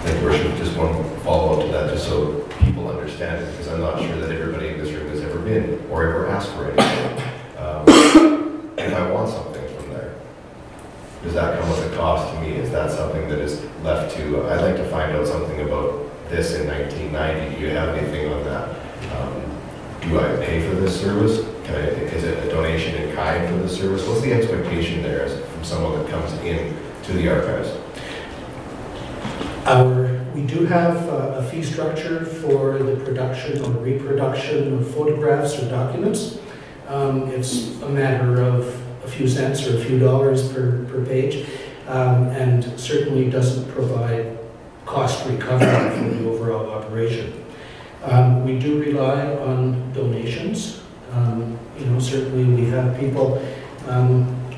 Speaker 8: Thank you, Worship. Just one follow-up to that, just so people understand it, because I'm not sure that everybody in this room has ever been or ever asked for anything. If I want something from there, does that come with a cost to me? Is that something that is left to, I'd like to find out something about this in 1990. Do you have anything on that? Do I pay for this service? Is it a donation in kind for this service? What's the expectation there from someone that comes in to the archives?
Speaker 12: We do have a fee structure for the production or reproduction of photographs or documents. It's a matter of a few cents or a few dollars per page, and certainly doesn't provide cost recovery for the overall operation. We do rely on donations. Certainly we have people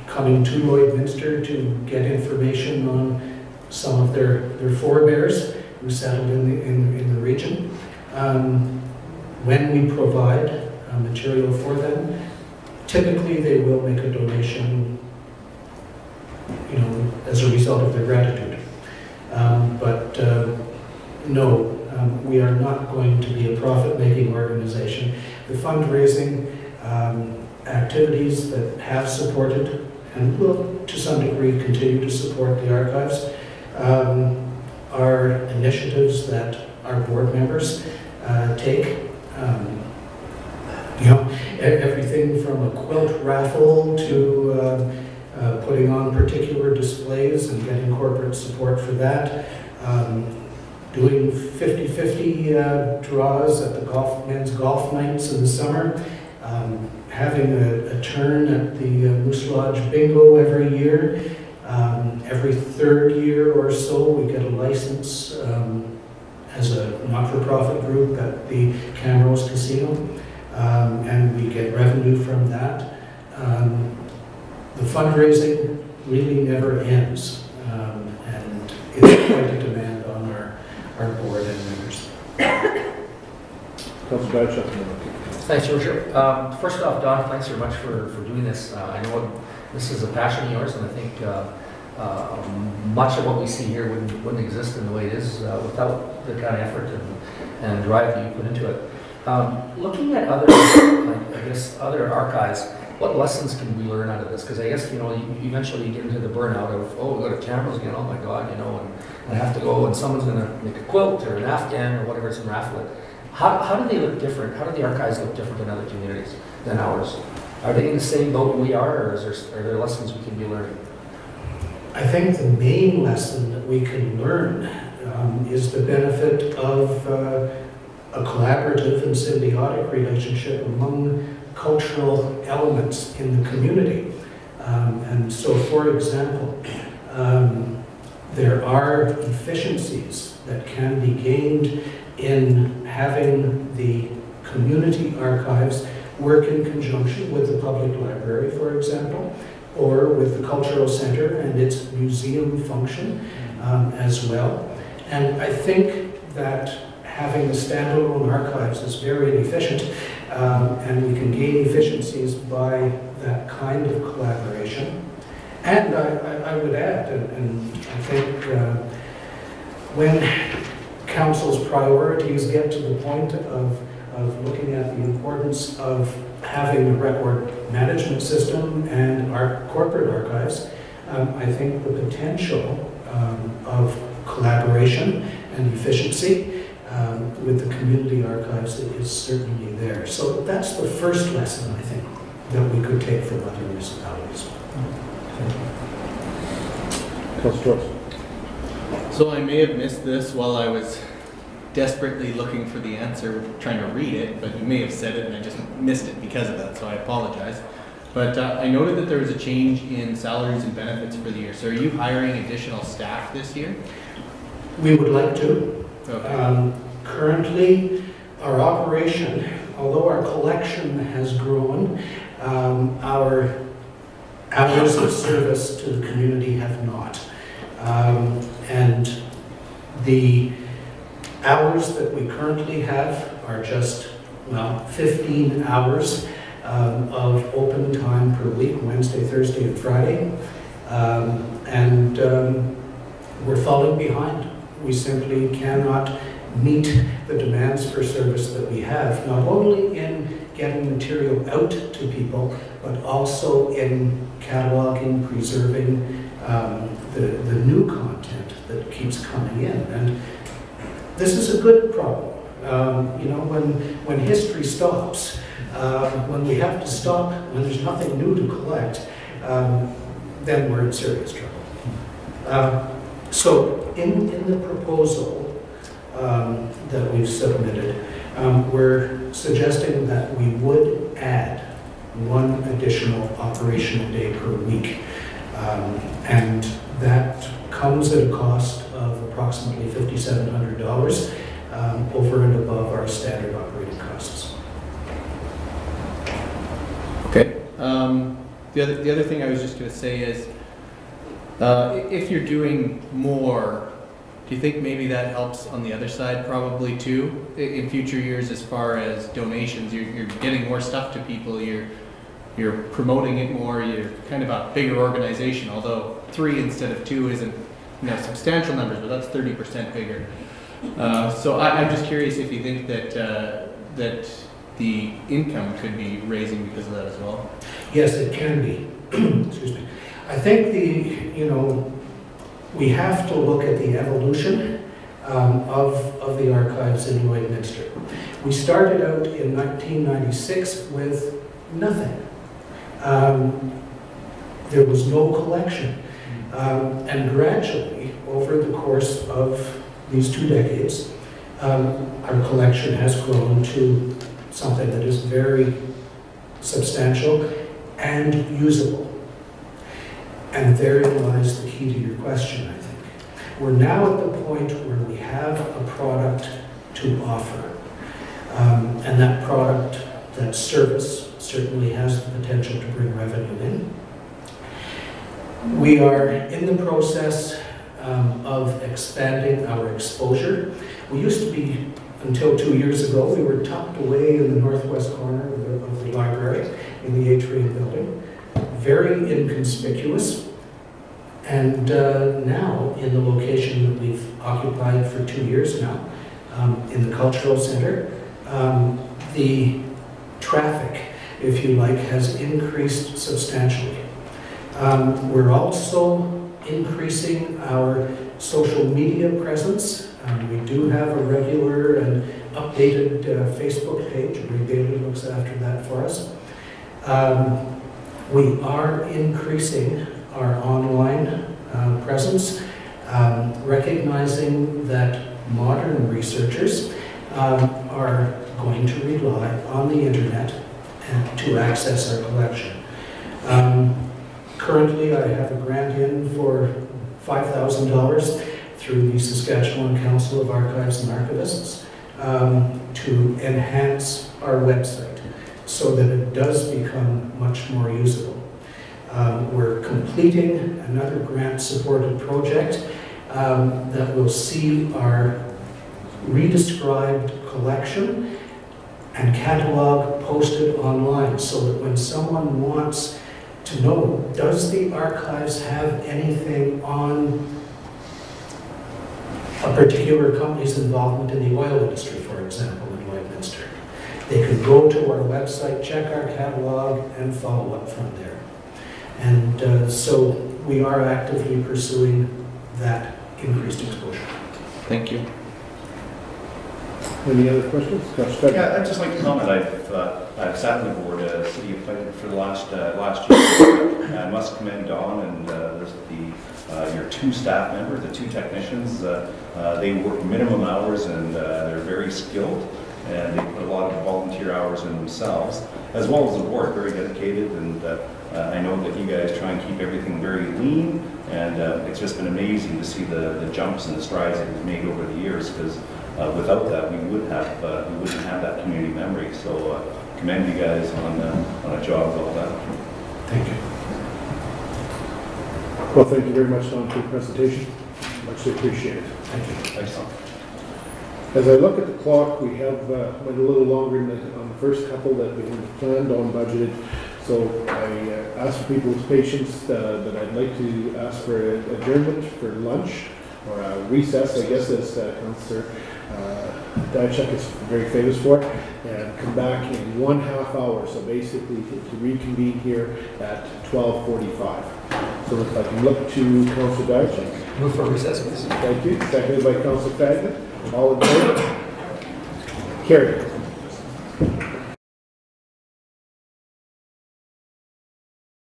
Speaker 12: coming to Lloydminster to get information on some of their forebears who settled in the region. When we provide material for them, typically they will make a donation, as a result of their gratitude. No, we are not going to be a profit-making organization. the fundraising activities that have supported and will, to some degree, continue to support the archives, are initiatives that our board members take. Everything from a quilt raffle to putting on particular displays and getting corporate support for that. Doing 50-50 draws at the men's golf nights in the summer. Having a turn at the Moose Lodge Bingo every year. Every third year or so, we get a license as a not-for-profit group at the Camrose Casino, and we get revenue from that. The fundraising really never ends, and it's quite a demand on our board and members.
Speaker 1: Councillor Batchel.
Speaker 6: Thanks, Your Worship. First off, Don, thanks very much for doing this. I know this is a passion of yours, and I think much of what we see here wouldn't exist in the way it is without the kind of effort and drive that you put into it. Looking at other archives, what lessons can we learn out of this? Because I guess, you eventually get into the burnout of, oh, we go to cameras again, oh my God, and I have to go and someone's going to make a quilt or an Afghan or whatever, and raffle it. How do they look different? How do the archives look different than other communities, than ours? Are they in the same boat we are, or are there lessons we can be learning?
Speaker 12: I think the main lesson that we can learn is the benefit of a collaborative and symbiotic relationship among cultural elements in the community. And so, for example, there are efficiencies that can be gained in having the community archives work in conjunction with the public library, for example, or with the cultural center and its museum function as well. And I think that having the standalone archives is very inefficient, and we can gain efficiencies by that kind of collaboration. And I would add, and I think when Council's priorities get to the point of looking at the importance of having a record management system and our corporate archives, I think the potential of collaboration and efficiency with the community archives is certainly there. So that's the first lesson, I think, that we could take from other municipalities.
Speaker 1: Councillor.
Speaker 5: So I may have missed this while I was desperately looking for the answer, trying to read it, but you may have said it and I just missed it because of that, so I apologize. But I noted that there was a change in salaries and benefits for the year. So are you hiring additional staff this year?
Speaker 12: We would like to.
Speaker 5: Okay.
Speaker 12: Currently, our operation, although our collection has grown, our hours of service to the community have not. And the hours that we currently have are just, 15 hours of open time per week, Wednesday, Thursday, and Friday. And we're falling behind. We simply cannot meet the demands for service that we have, not only in getting material out to people, but also in cataloging, preserving the new content that keeps coming in. And this is a good problem. When history stops, when we have to stop, when there's nothing new to collect, then we're in serious trouble. So in the proposal that we've submitted, we're suggesting that we would add one additional operational day per week. And that comes at a cost of approximately $5,700 over and above our standard operating costs.
Speaker 5: Okay. The other thing I was just going to say is, if you're doing more, do you think maybe that helps on the other side probably too in future years as far as donations? You're getting more stuff to people. You're promoting it more. You're kind of a bigger organization. Although 3 instead of 2 isn't substantial numbers, but that's 30% bigger. So I'm just curious if you think that the income could be raising because of that as well.
Speaker 12: Yes, it can be. Excuse me. I think we have to look at the evolution of the archives in Lloydminster. We started out in 1996 with nothing. There was no collection. And gradually, over the course of these 2 decades, our collection has grown to something that is very substantial and usable. And therein lies the key to your question, I think. We're now at the point where we have a product to offer. And that product, that service, certainly has the potential to bring revenue in. We are in the process of expanding our exposure. We used to be, until 2 years ago, we were tucked away in the northwest corner of the library in the atrium building, very inconspicuous. And now, in the location that we've occupied for 2 years now, in the cultural center, the traffic, if you like, has increased substantially. We're also increasing our social media presence. We do have a regular and updated Facebook page. Ray Bailey looks after that for us. We are increasing our online presence, recognizing that modern researchers are going to rely on the internet to access our collection. Currently, I have a grant in for $5,000 through the Saskatchewan Council of Archives and Archivists to enhance our website so that it does become much more usable. We're completing another grant-supported project that will see our redescribed collection and catalog posted online so that when someone wants to know, does the archives have anything on a particular company's involvement in the oil industry, for example, in Lloydminster, they can go to our website, check our catalog, and follow up from there. And so we are actively pursuing that increased exposure.
Speaker 5: Thank you.
Speaker 1: Any other questions?
Speaker 2: Yeah, I'd just like to comment. I've sat on the board as city appointed for the last year. I must commend Dawn and your 2 staff members, the 2 technicians. They work minimum hours and they're very skilled, and they put a lot of volunteer hours in themselves, as well as the board, very dedicated. And I know that you guys try and keep everything very lean, and it's just been amazing to see the jumps and the strides that we've made over the years, because without that, we wouldn't have that community memory. So commend you guys on a job well done.
Speaker 12: Thank you.
Speaker 1: Well, thank you very much, Don, for the presentation. Much appreciated.
Speaker 12: Thank you.
Speaker 2: Thanks, Tom.
Speaker 1: As I look at the clock, we have went a little longer on the first couple that we had planned on budgeted. So I ask for people's patience, but I'd like to ask for adjournment for lunch, or a recess, I guess, as Councillor Diachuk is very famous for, and come back in 1/2 hour. So basically to reconvene here at 12:45. So if I can look to Councillor Diachuk.
Speaker 6: Move for recess, please.
Speaker 1: Thank you. Seconded by Councillor Fagin. All in favor? Carried.